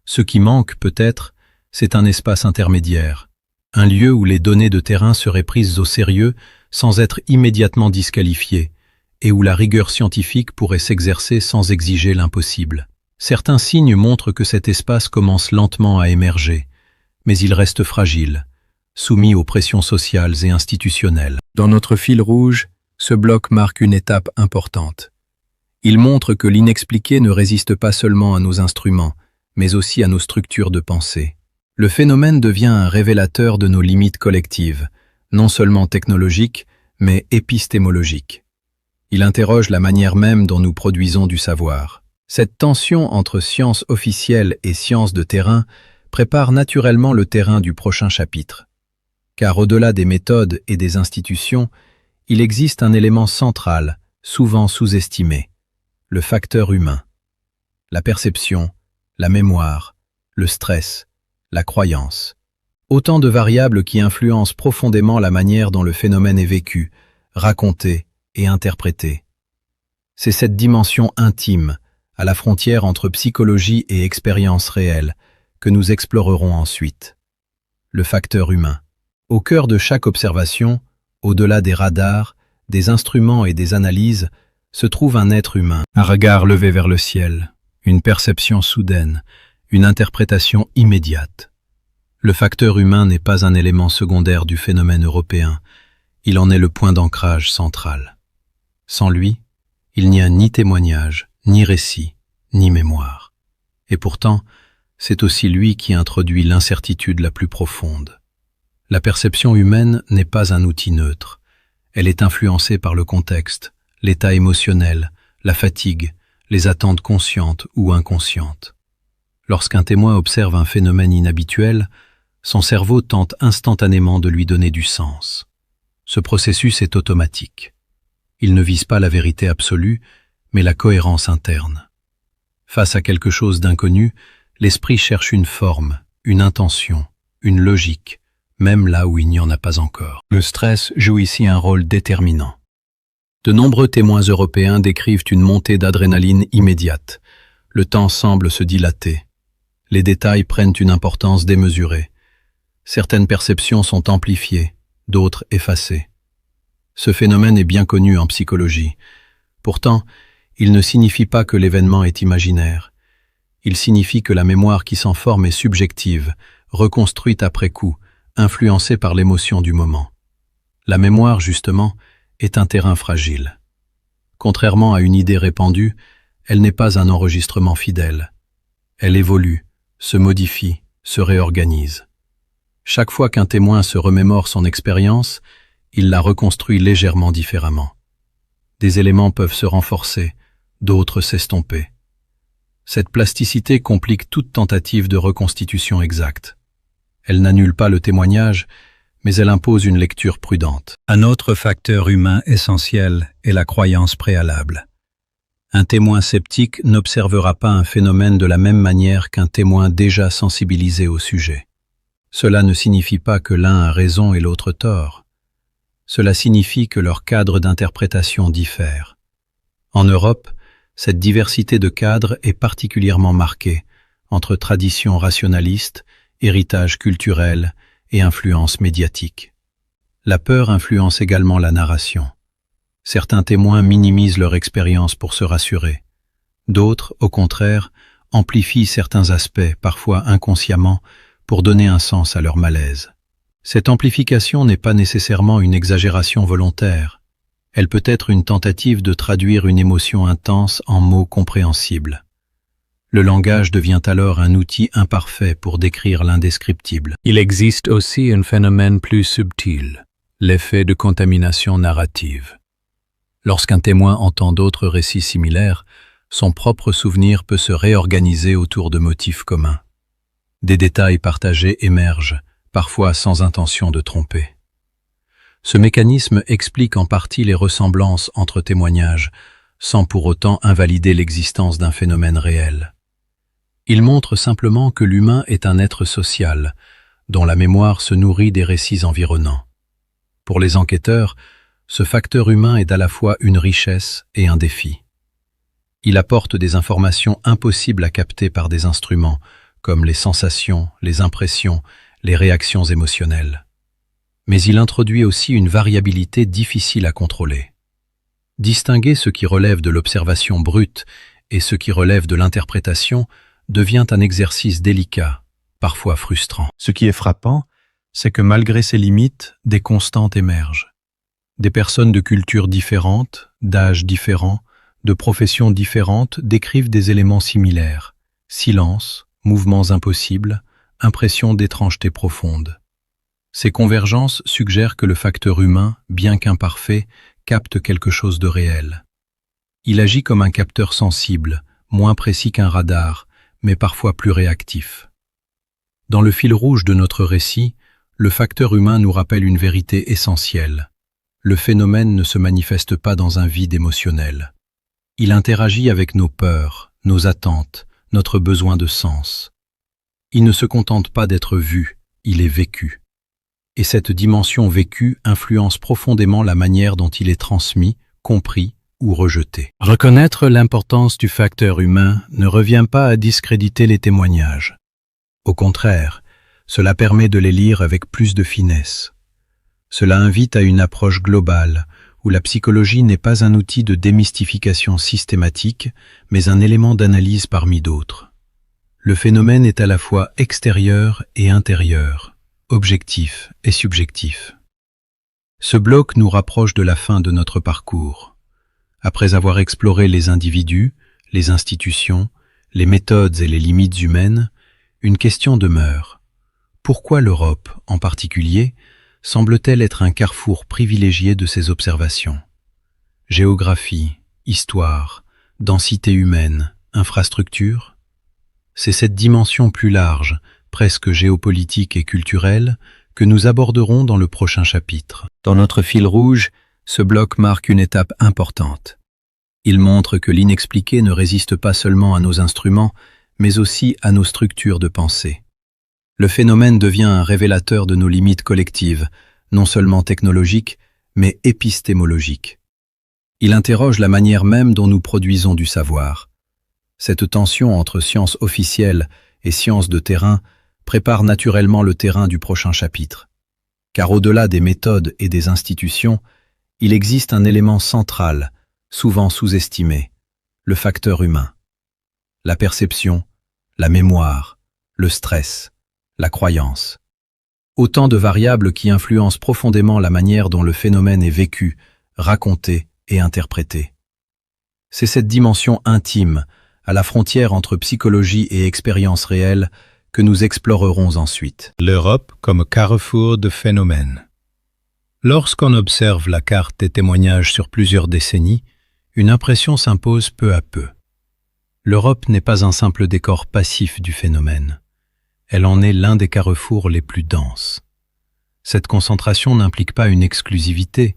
Speaker 3: Ce qui manque, peut-être, c'est un espace intermédiaire, un lieu où les données de terrain seraient prises au sérieux sans être immédiatement disqualifiées, et où la rigueur scientifique pourrait s'exercer sans exiger l'impossible. Certains signes montrent que cet espace commence lentement à émerger, mais il reste fragile, soumis aux pressions sociales et institutionnelles.
Speaker 1: Dans notre fil rouge, ce bloc marque une étape importante. Il montre que l'inexpliqué ne résiste pas seulement à nos instruments, mais aussi à nos structures de pensée. Le phénomène devient un révélateur de nos limites collectives, non seulement technologiques, mais épistémologiques. Il interroge la manière même dont nous produisons du savoir. Cette tension entre science officielle et science de terrain prépare naturellement le terrain du prochain chapitre. Car au-delà des méthodes et des institutions, il existe un élément central, souvent sous-estimé, le facteur humain. La perception, la mémoire, le stress, la croyance. Autant de variables qui influencent profondément la manière dont le phénomène est vécu, raconté et interprété. C'est cette dimension intime, à la frontière entre psychologie et expérience réelle, que nous explorerons ensuite. Le facteur humain. Au cœur de chaque observation, au-delà des radars, des instruments et des analyses, se trouve un être humain. Un regard levé vers le ciel, une perception soudaine, une interprétation immédiate. Le facteur humain n'est pas un élément secondaire du phénomène européen, il en est le point d'ancrage central. Sans lui, il n'y a ni témoignage, ni récit, ni mémoire. Et pourtant, c'est aussi lui qui introduit l'incertitude la plus profonde. La perception humaine n'est pas un outil neutre. Elle est influencée par le contexte, l'état émotionnel, la fatigue, les attentes conscientes ou inconscientes. Lorsqu'un témoin observe un phénomène inhabituel, son cerveau tente instantanément de lui donner du sens. Ce processus est automatique. Il ne vise pas la vérité absolue, mais la cohérence interne. Face à quelque chose d'inconnu, l'esprit cherche une forme, une intention, une logique, même là où il n'y en a pas encore. Le stress joue ici un rôle déterminant. De nombreux témoins européens décrivent une montée d'adrénaline immédiate. Le temps semble se dilater. Les détails prennent une importance démesurée. Certaines perceptions sont amplifiées, d'autres effacées. Ce phénomène est bien connu en psychologie. Pourtant, il ne signifie pas que l'événement est imaginaire. Il signifie que la mémoire qui s'en forme est subjective, reconstruite après coup, influencée par l'émotion du moment. La mémoire, justement, est un terrain fragile. Contrairement à une idée répandue, elle n'est pas un enregistrement fidèle. Elle évolue, se modifie, se réorganise. Chaque fois qu'un témoin se remémore son expérience, il la reconstruit légèrement différemment. Des éléments peuvent se renforcer, d'autres s'estomper. Cette plasticité complique toute tentative de reconstitution exacte. Elle n'annule pas le témoignage, mais elle impose une lecture prudente. Un autre facteur humain essentiel est la croyance préalable. Un témoin sceptique n'observera pas un phénomène de la même manière qu'un témoin déjà sensibilisé au sujet. Cela ne signifie pas que l'un a raison et l'autre tort. Cela signifie que leur cadre d'interprétation diffère. En Europe, cette diversité de cadres est particulièrement marquée entre tradition rationaliste, héritage culturel et influence médiatique. La peur influence également la narration. Certains témoins minimisent leur expérience pour se rassurer. D'autres, au contraire, amplifient certains aspects, parfois inconsciemment, pour donner un sens à leur malaise. Cette amplification n'est pas nécessairement une exagération volontaire. Elle peut être une tentative de traduire une émotion intense en mots compréhensibles. Le langage devient alors un outil imparfait pour décrire l'indescriptible. Il existe aussi un phénomène plus subtil, l'effet de contamination narrative. Lorsqu'un témoin entend d'autres récits similaires, son propre souvenir peut se réorganiser autour de motifs communs. Des détails partagés émergent, parfois sans intention de tromper. Ce mécanisme explique en partie les ressemblances entre témoignages, sans pour autant invalider l'existence d'un phénomène réel. Il montre simplement que l'humain est un être social, dont la mémoire se nourrit des récits environnants. Pour les enquêteurs, ce facteur humain est à la fois une richesse et un défi. Il apporte des informations impossibles à capter par des instruments, comme les sensations, les impressions, les réactions émotionnelles. Mais il introduit aussi une variabilité difficile à contrôler. Distinguer ce qui relève de l'observation brute et ce qui relève de l'interprétation devient un exercice délicat, parfois frustrant. Ce qui est frappant, c'est que malgré ces limites, des constantes émergent. Des personnes de cultures différentes, d'âges différents, de professions différentes décrivent des éléments similaires. Silence, mouvements impossibles, impression d'étrangeté profonde. Ces convergences suggèrent que le facteur humain, bien qu'imparfait, capte quelque chose de réel. Il agit comme un capteur sensible, moins précis qu'un radar, mais parfois plus réactif. Dans le fil rouge de notre récit, le facteur humain nous rappelle une vérité essentielle. Le phénomène ne se manifeste pas dans un vide émotionnel. Il interagit avec nos peurs, nos attentes, notre besoin de sens. Il ne se contente pas d'être vu, il est vécu. Et cette dimension vécue influence profondément la manière dont il est transmis, compris ou rejeté. Reconnaître l'importance du facteur humain ne revient pas à discréditer les témoignages. Au contraire, cela permet de les lire avec plus de finesse.
Speaker 2: Cela invite à une approche globale, où la psychologie n'est pas un outil de démystification systématique, mais un élément d'analyse parmi d'autres. Le phénomène est à la fois extérieur et intérieur, objectif et subjectif. Ce bloc nous rapproche de la fin de notre parcours. Après avoir exploré les individus, les institutions, les méthodes et les limites humaines, une question demeure. Pourquoi l'Europe, en particulier, semble-t-elle être un carrefour privilégié de ces observations? Géographie, histoire, densité humaine, infrastructure? C'est cette dimension plus large, presque géopolitique et culturelle, que nous aborderons dans le prochain chapitre.
Speaker 1: Dans notre fil rouge, ce bloc marque une étape importante. Il montre que l'inexpliqué ne résiste pas seulement à nos instruments, mais aussi à nos structures de pensée. Le phénomène devient un révélateur de nos limites collectives, non seulement technologiques, mais épistémologiques. Il interroge la manière même dont nous produisons du savoir. Cette tension entre sciences officielles et sciences de terrain prépare naturellement le terrain du prochain chapitre. Car au-delà des méthodes et des institutions, il existe un élément central, souvent sous-estimé, le facteur humain. La perception, la mémoire, le stress, la croyance. Autant de variables qui influencent profondément la manière dont le phénomène est vécu, raconté et interprété. C'est cette dimension intime, à la frontière entre psychologie et expérience réelle, que nous explorerons ensuite.
Speaker 2: L'Europe comme carrefour de phénomènes. Lorsqu'on observe la carte des témoignages sur plusieurs décennies, une impression s'impose peu à peu. L'Europe n'est pas un simple décor passif du phénomène. Elle en est l'un des carrefours les plus denses. Cette concentration n'implique pas une exclusivité,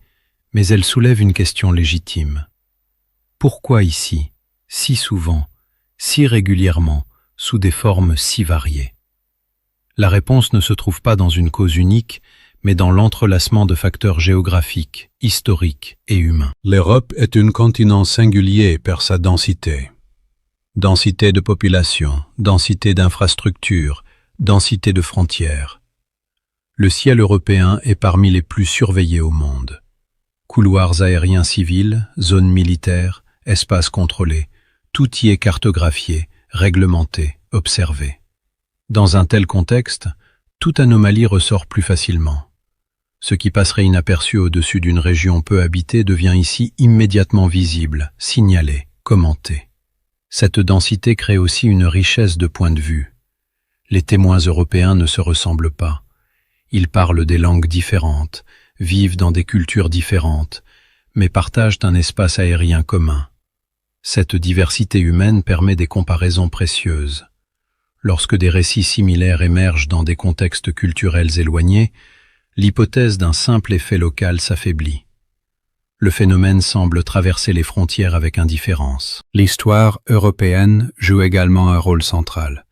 Speaker 2: mais elle soulève une question légitime. Pourquoi ici, si souvent, si régulièrement, sous des formes si variées? La réponse ne se trouve pas dans une cause unique, mais dans l'entrelacement de facteurs géographiques, historiques et humains. L'Europe est un continent singulier par sa densité. Densité de population, densité d'infrastructures, densité de frontières. Le ciel européen est parmi les plus surveillés au monde. Couloirs aériens civils, zones militaires, espaces contrôlés, tout y est cartographié, réglementé, observé. Dans un tel contexte, toute anomalie ressort plus facilement. Ce qui passerait inaperçu au-dessus d'une région peu habitée devient ici immédiatement visible, signalé, commenté. Cette densité crée aussi une richesse de points de vue. Les témoins européens ne se ressemblent pas. Ils parlent des langues différentes, vivent dans des cultures différentes, mais partagent un espace aérien commun. Cette diversité humaine permet des comparaisons précieuses. Lorsque des récits similaires émergent dans des contextes culturels éloignés, l'hypothèse d'un simple effet local s'affaiblit. Le phénomène semble traverser les frontières avec indifférence. L'histoire européenne joue également un rôle central.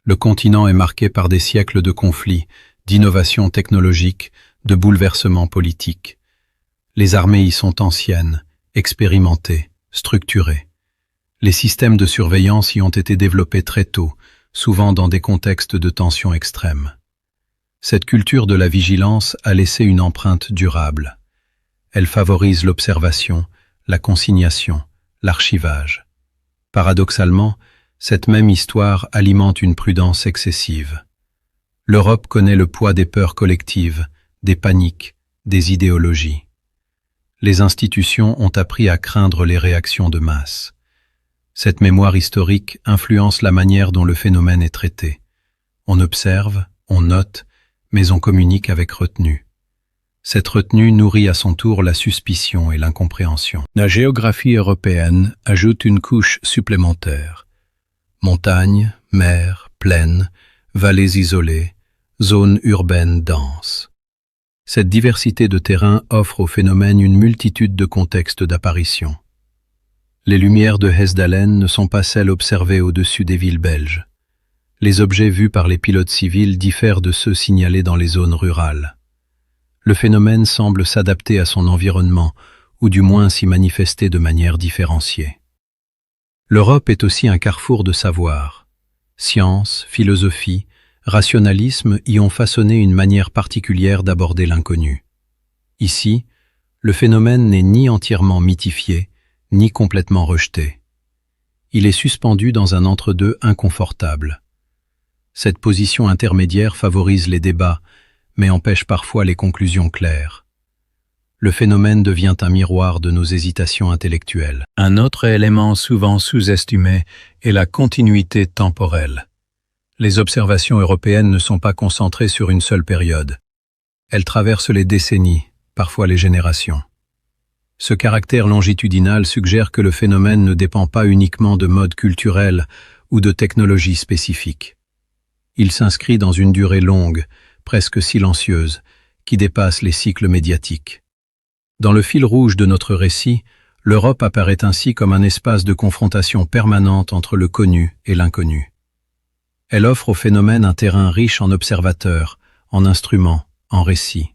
Speaker 2: Le continent est marqué par des siècles de conflits, d'innovations technologiques, de bouleversements politiques. Les armées y sont anciennes, expérimentées, structurées. Les systèmes de surveillance y ont été développés très tôt, souvent dans des contextes de tension extrême. Cette culture de la vigilance a laissé une empreinte durable. Elle favorise l'observation, la consignation, l'archivage. Paradoxalement, cette même histoire alimente une prudence excessive. L'Europe connaît le poids des peurs collectives, des paniques, des idéologies. Les institutions ont appris à craindre les réactions de masse. Cette mémoire historique influence la manière dont le phénomène est traité. On observe, on note, mais on communique avec retenue. Cette retenue nourrit à son tour la suspicion et l'incompréhension. La géographie européenne ajoute une couche supplémentaire. Montagnes, mers, plaines, vallées isolées, zones urbaines denses. Cette diversité de terrain offre au phénomène une multitude de contextes d'apparition. Les lumières de Hesdalen ne sont pas celles observées au-dessus des villes belges. Les objets vus par les pilotes civils diffèrent de ceux signalés dans les zones rurales. Le phénomène semble s'adapter à son environnement, ou du moins s'y manifester de manière différenciée. L'Europe est aussi un carrefour de savoir. Science, philosophie, rationalisme y ont façonné une manière particulière d'aborder l'inconnu. Ici, le phénomène n'est ni entièrement mythifié, ni complètement rejeté. Il est suspendu dans un entre-deux inconfortable. Cette position intermédiaire favorise les débats, mais empêche parfois les conclusions claires. Le phénomène devient un miroir de nos hésitations intellectuelles.
Speaker 1: Un autre élément souvent sous-estimé est la continuité temporelle. Les observations européennes ne sont pas concentrées sur une seule période. Elles traversent les décennies, parfois les générations. Ce caractère longitudinal suggère que le phénomène ne dépend pas uniquement de modes culturels ou de technologies spécifiques. Il s'inscrit dans une durée longue, presque silencieuse, qui dépasse les cycles médiatiques. Dans le fil rouge de notre récit, l'Europe apparaît ainsi comme un espace de confrontation permanente entre le connu et l'inconnu. Elle offre au phénomène un terrain riche en observateurs, en instruments, en récits.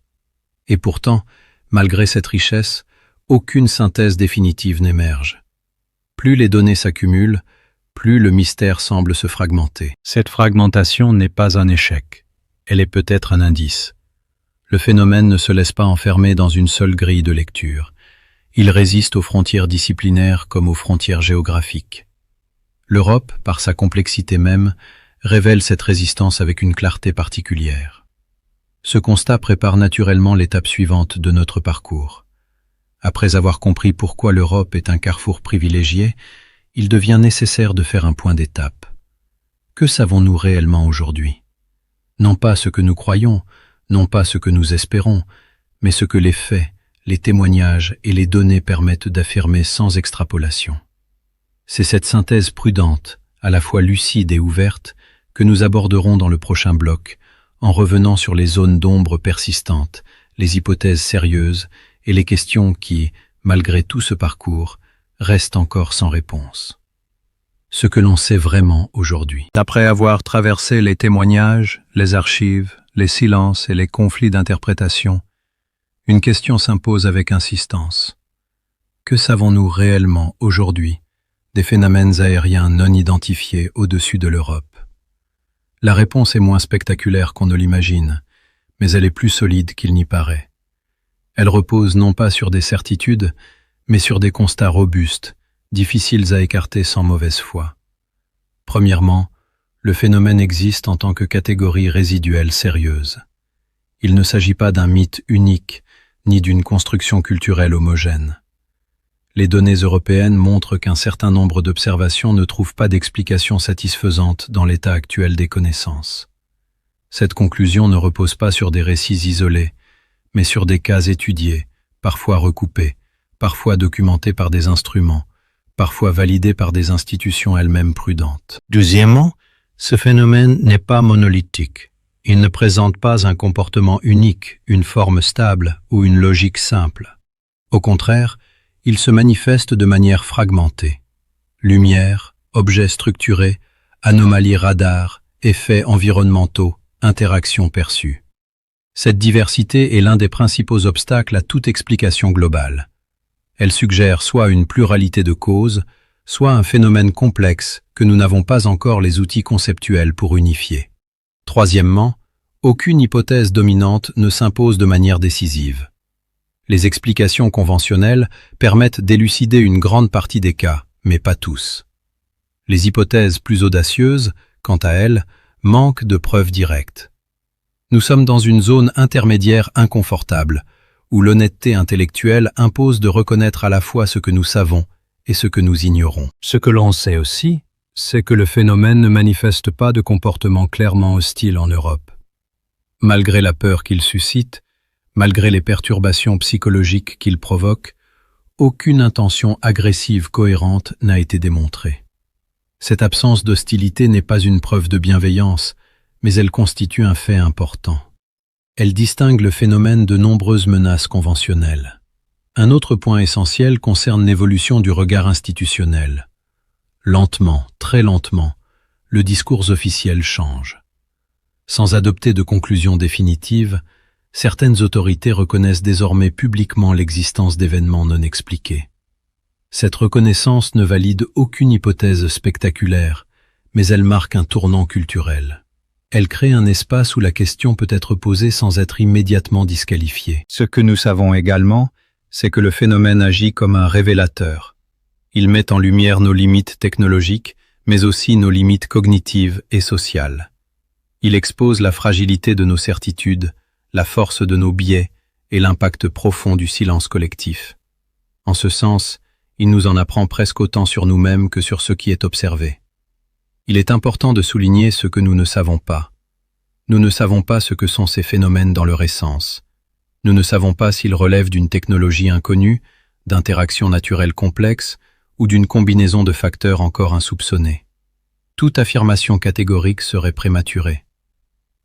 Speaker 1: Et pourtant, malgré cette richesse, aucune synthèse définitive n'émerge. Plus les données s'accumulent, plus le mystère semble se fragmenter. Cette fragmentation n'est pas un échec. Elle est peut-être un indice. Le phénomène ne se laisse pas enfermer dans une seule grille de lecture. Il résiste aux frontières disciplinaires comme aux frontières géographiques. L'Europe, par sa complexité même, révèle cette résistance avec une clarté particulière. Ce constat prépare naturellement l'étape suivante de notre parcours. Après avoir compris pourquoi l'Europe est un carrefour privilégié, il devient nécessaire de faire un point d'étape. Que savons-nous réellement aujourd'hui? Non pas ce que nous croyons, non pas ce que nous espérons, mais ce que les faits, les témoignages et les données permettent d'affirmer sans extrapolation. C'est cette synthèse prudente, à la fois lucide et ouverte, que nous aborderons dans le prochain bloc, en revenant sur les zones d'ombre persistantes, les hypothèses sérieuses et les questions qui, malgré tout ce parcours, restent encore sans réponse. Ce que l'on sait vraiment aujourd'hui. Après avoir traversé les témoignages, les archives, les silences et les conflits d'interprétation, une question s'impose avec insistance. Que savons-nous réellement aujourd'hui des phénomènes aériens non identifiés au-dessus de l'Europe? La réponse est moins spectaculaire qu'on ne l'imagine, mais elle est plus solide qu'il n'y paraît. Elle repose non pas sur des certitudes, mais sur des constats robustes, difficiles à écarter sans mauvaise foi. Premièrement, le phénomène existe en tant que catégorie résiduelle sérieuse. Il ne s'agit pas d'un mythe unique, ni d'une construction culturelle homogène. Les données européennes montrent qu'un certain nombre d'observations ne trouvent pas d'explication satisfaisante dans l'état actuel des connaissances. Cette conclusion ne repose pas sur des récits isolés, mais sur des cas étudiés, parfois recoupés, parfois documentés par des instruments, parfois validés par des institutions elles-mêmes prudentes. Deuxièmement, ce phénomène n'est pas monolithique. Il ne présente pas un comportement unique, une forme stable ou une logique simple. Au contraire, il se manifeste de manière fragmentée. Lumière, objets structurés, anomalies radar, effets environnementaux, interactions perçues. Cette diversité est l'un des principaux obstacles à toute explication globale. Elle suggère soit une pluralité de causes, soit un phénomène complexe que nous n'avons pas encore les outils conceptuels pour unifier. Troisièmement, aucune hypothèse dominante ne s'impose de manière décisive. Les explications conventionnelles permettent d'élucider une grande partie des cas, mais pas tous. Les hypothèses plus audacieuses, quant à elles, manquent de preuves directes. Nous sommes dans une zone intermédiaire inconfortable, où l'honnêteté intellectuelle impose de reconnaître à la fois ce que nous savons et ce que nous ignorons. Ce que l'on sait aussi, c'est que le phénomène ne manifeste pas de comportement clairement hostile en Europe. Malgré la peur qu'il suscite, malgré les perturbations psychologiques qu'il provoque, aucune intention agressive cohérente n'a été démontrée. Cette absence d'hostilité n'est pas une preuve de bienveillance, mais elle constitue un fait important. Elle distingue le phénomène de nombreuses menaces conventionnelles. Un autre point essentiel concerne l'évolution du regard institutionnel. Lentement, très lentement, le discours officiel change. Sans adopter de conclusions définitives, certaines autorités reconnaissent désormais publiquement l'existence d'événements non expliqués. Cette reconnaissance ne valide aucune hypothèse spectaculaire, mais elle marque un tournant culturel. Elle crée un espace où la question peut être posée sans être immédiatement disqualifiée.
Speaker 2: Ce que nous savons également, c'est que le phénomène agit comme un révélateur. Il met en lumière nos limites technologiques, mais aussi nos limites cognitives et sociales. Il expose la fragilité de nos certitudes, la force de nos biais et l'impact profond du silence collectif. En ce sens, il nous en apprend presque autant sur nous-mêmes que sur ce qui est observé. Il est important de souligner ce que nous ne savons pas. Nous ne savons pas ce que sont ces phénomènes dans leur essence. Nous ne savons pas s'ils relèvent d'une technologie inconnue, d'interactions naturelles complexes ou d'une combinaison de facteurs encore insoupçonnés. Toute affirmation catégorique serait prématurée.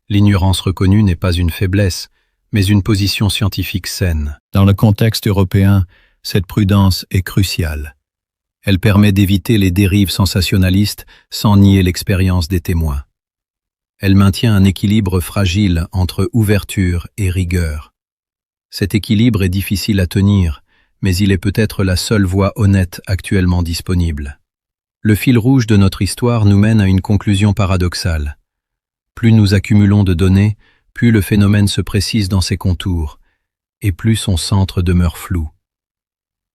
Speaker 2: L'ignorance reconnue n'est pas une faiblesse, mais une position scientifique saine.
Speaker 3: Dans le contexte européen, cette prudence est cruciale. Elle permet d'éviter les dérives sensationnalistes sans nier l'expérience des témoins. Elle maintient un équilibre fragile entre ouverture et rigueur. Cet équilibre est difficile à tenir, mais il est peut-être la seule voie honnête actuellement disponible. Le fil rouge de notre histoire nous mène à une conclusion paradoxale. Plus nous accumulons de données, plus le phénomène se précise dans ses contours, et plus son centre demeure flou.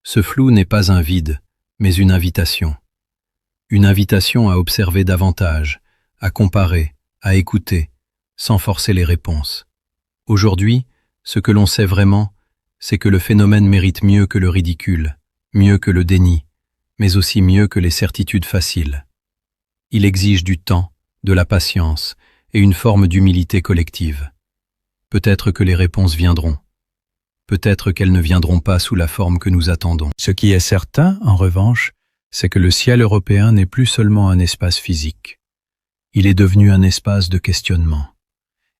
Speaker 3: Ce flou n'est pas un vide, mais une invitation. Une invitation à observer davantage, à comparer, à écouter, sans forcer les réponses. Aujourd'hui, ce que l'on sait vraiment, c'est que le phénomène mérite mieux que le ridicule, mieux que le déni, mais aussi mieux que les certitudes faciles. Il exige du temps, de la patience et une forme d'humilité collective. Peut-être que les réponses viendront. Peut-être qu'elles ne viendront pas sous la forme que nous attendons.
Speaker 1: Ce qui est certain, en revanche, c'est que le ciel européen n'est plus seulement un espace physique. Il est devenu un espace de questionnement.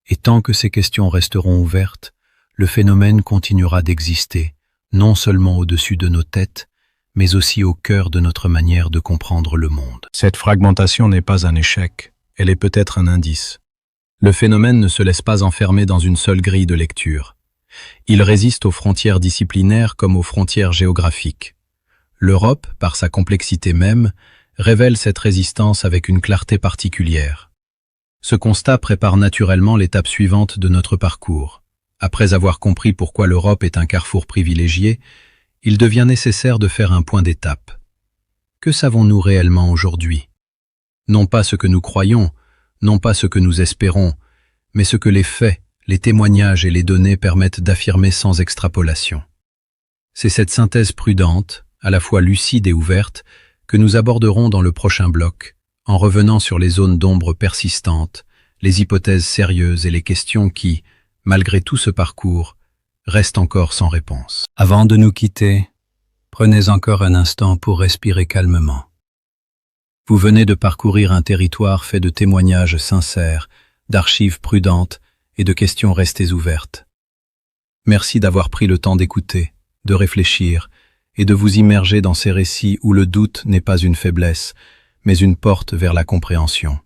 Speaker 1: Et tant que ces questions resteront ouvertes, le phénomène continuera d'exister, non seulement au-dessus de nos têtes, mais aussi au cœur de notre manière de comprendre le monde.
Speaker 3: Cette fragmentation n'est pas un échec, elle est peut-être un indice.
Speaker 1: Le phénomène ne se laisse pas enfermer dans une seule grille de lecture. Il résiste aux frontières disciplinaires comme aux frontières géographiques. L'Europe, par sa complexité même, révèle cette résistance avec une clarté particulière. Ce constat prépare naturellement l'étape suivante de notre parcours. Après avoir compris pourquoi l'Europe est un carrefour privilégié, il devient nécessaire de faire un point d'étape. Que savons-nous réellement aujourd'hui? Non pas ce que nous croyons, non pas ce que nous espérons, mais ce que les faits, les témoignages et les données permettent d'affirmer sans extrapolation. C'est cette synthèse prudente, à la fois lucide et ouverte, que nous aborderons dans le prochain bloc, en revenant sur les zones d'ombre persistantes, les hypothèses sérieuses et les questions qui, malgré tout ce parcours, restent encore sans réponse.
Speaker 3: Avant de nous quitter, prenez encore un instant pour respirer calmement. Vous venez de parcourir un territoire fait de témoignages sincères, d'archives prudentes et de questions restées ouvertes. Merci d'avoir pris le temps d'écouter, de réfléchir et de vous immerger dans ces récits où le doute n'est pas une faiblesse, mais une porte vers la compréhension.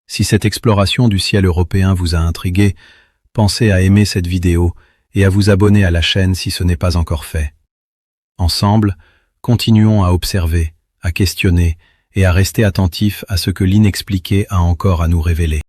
Speaker 3: Si cette exploration du ciel européen vous a intrigué, pensez à aimer cette vidéo et à vous abonner à la chaîne si ce n'est pas encore fait. Ensemble, continuons à observer, à questionner et à rester attentifs à ce que l'inexpliqué a encore à nous révéler.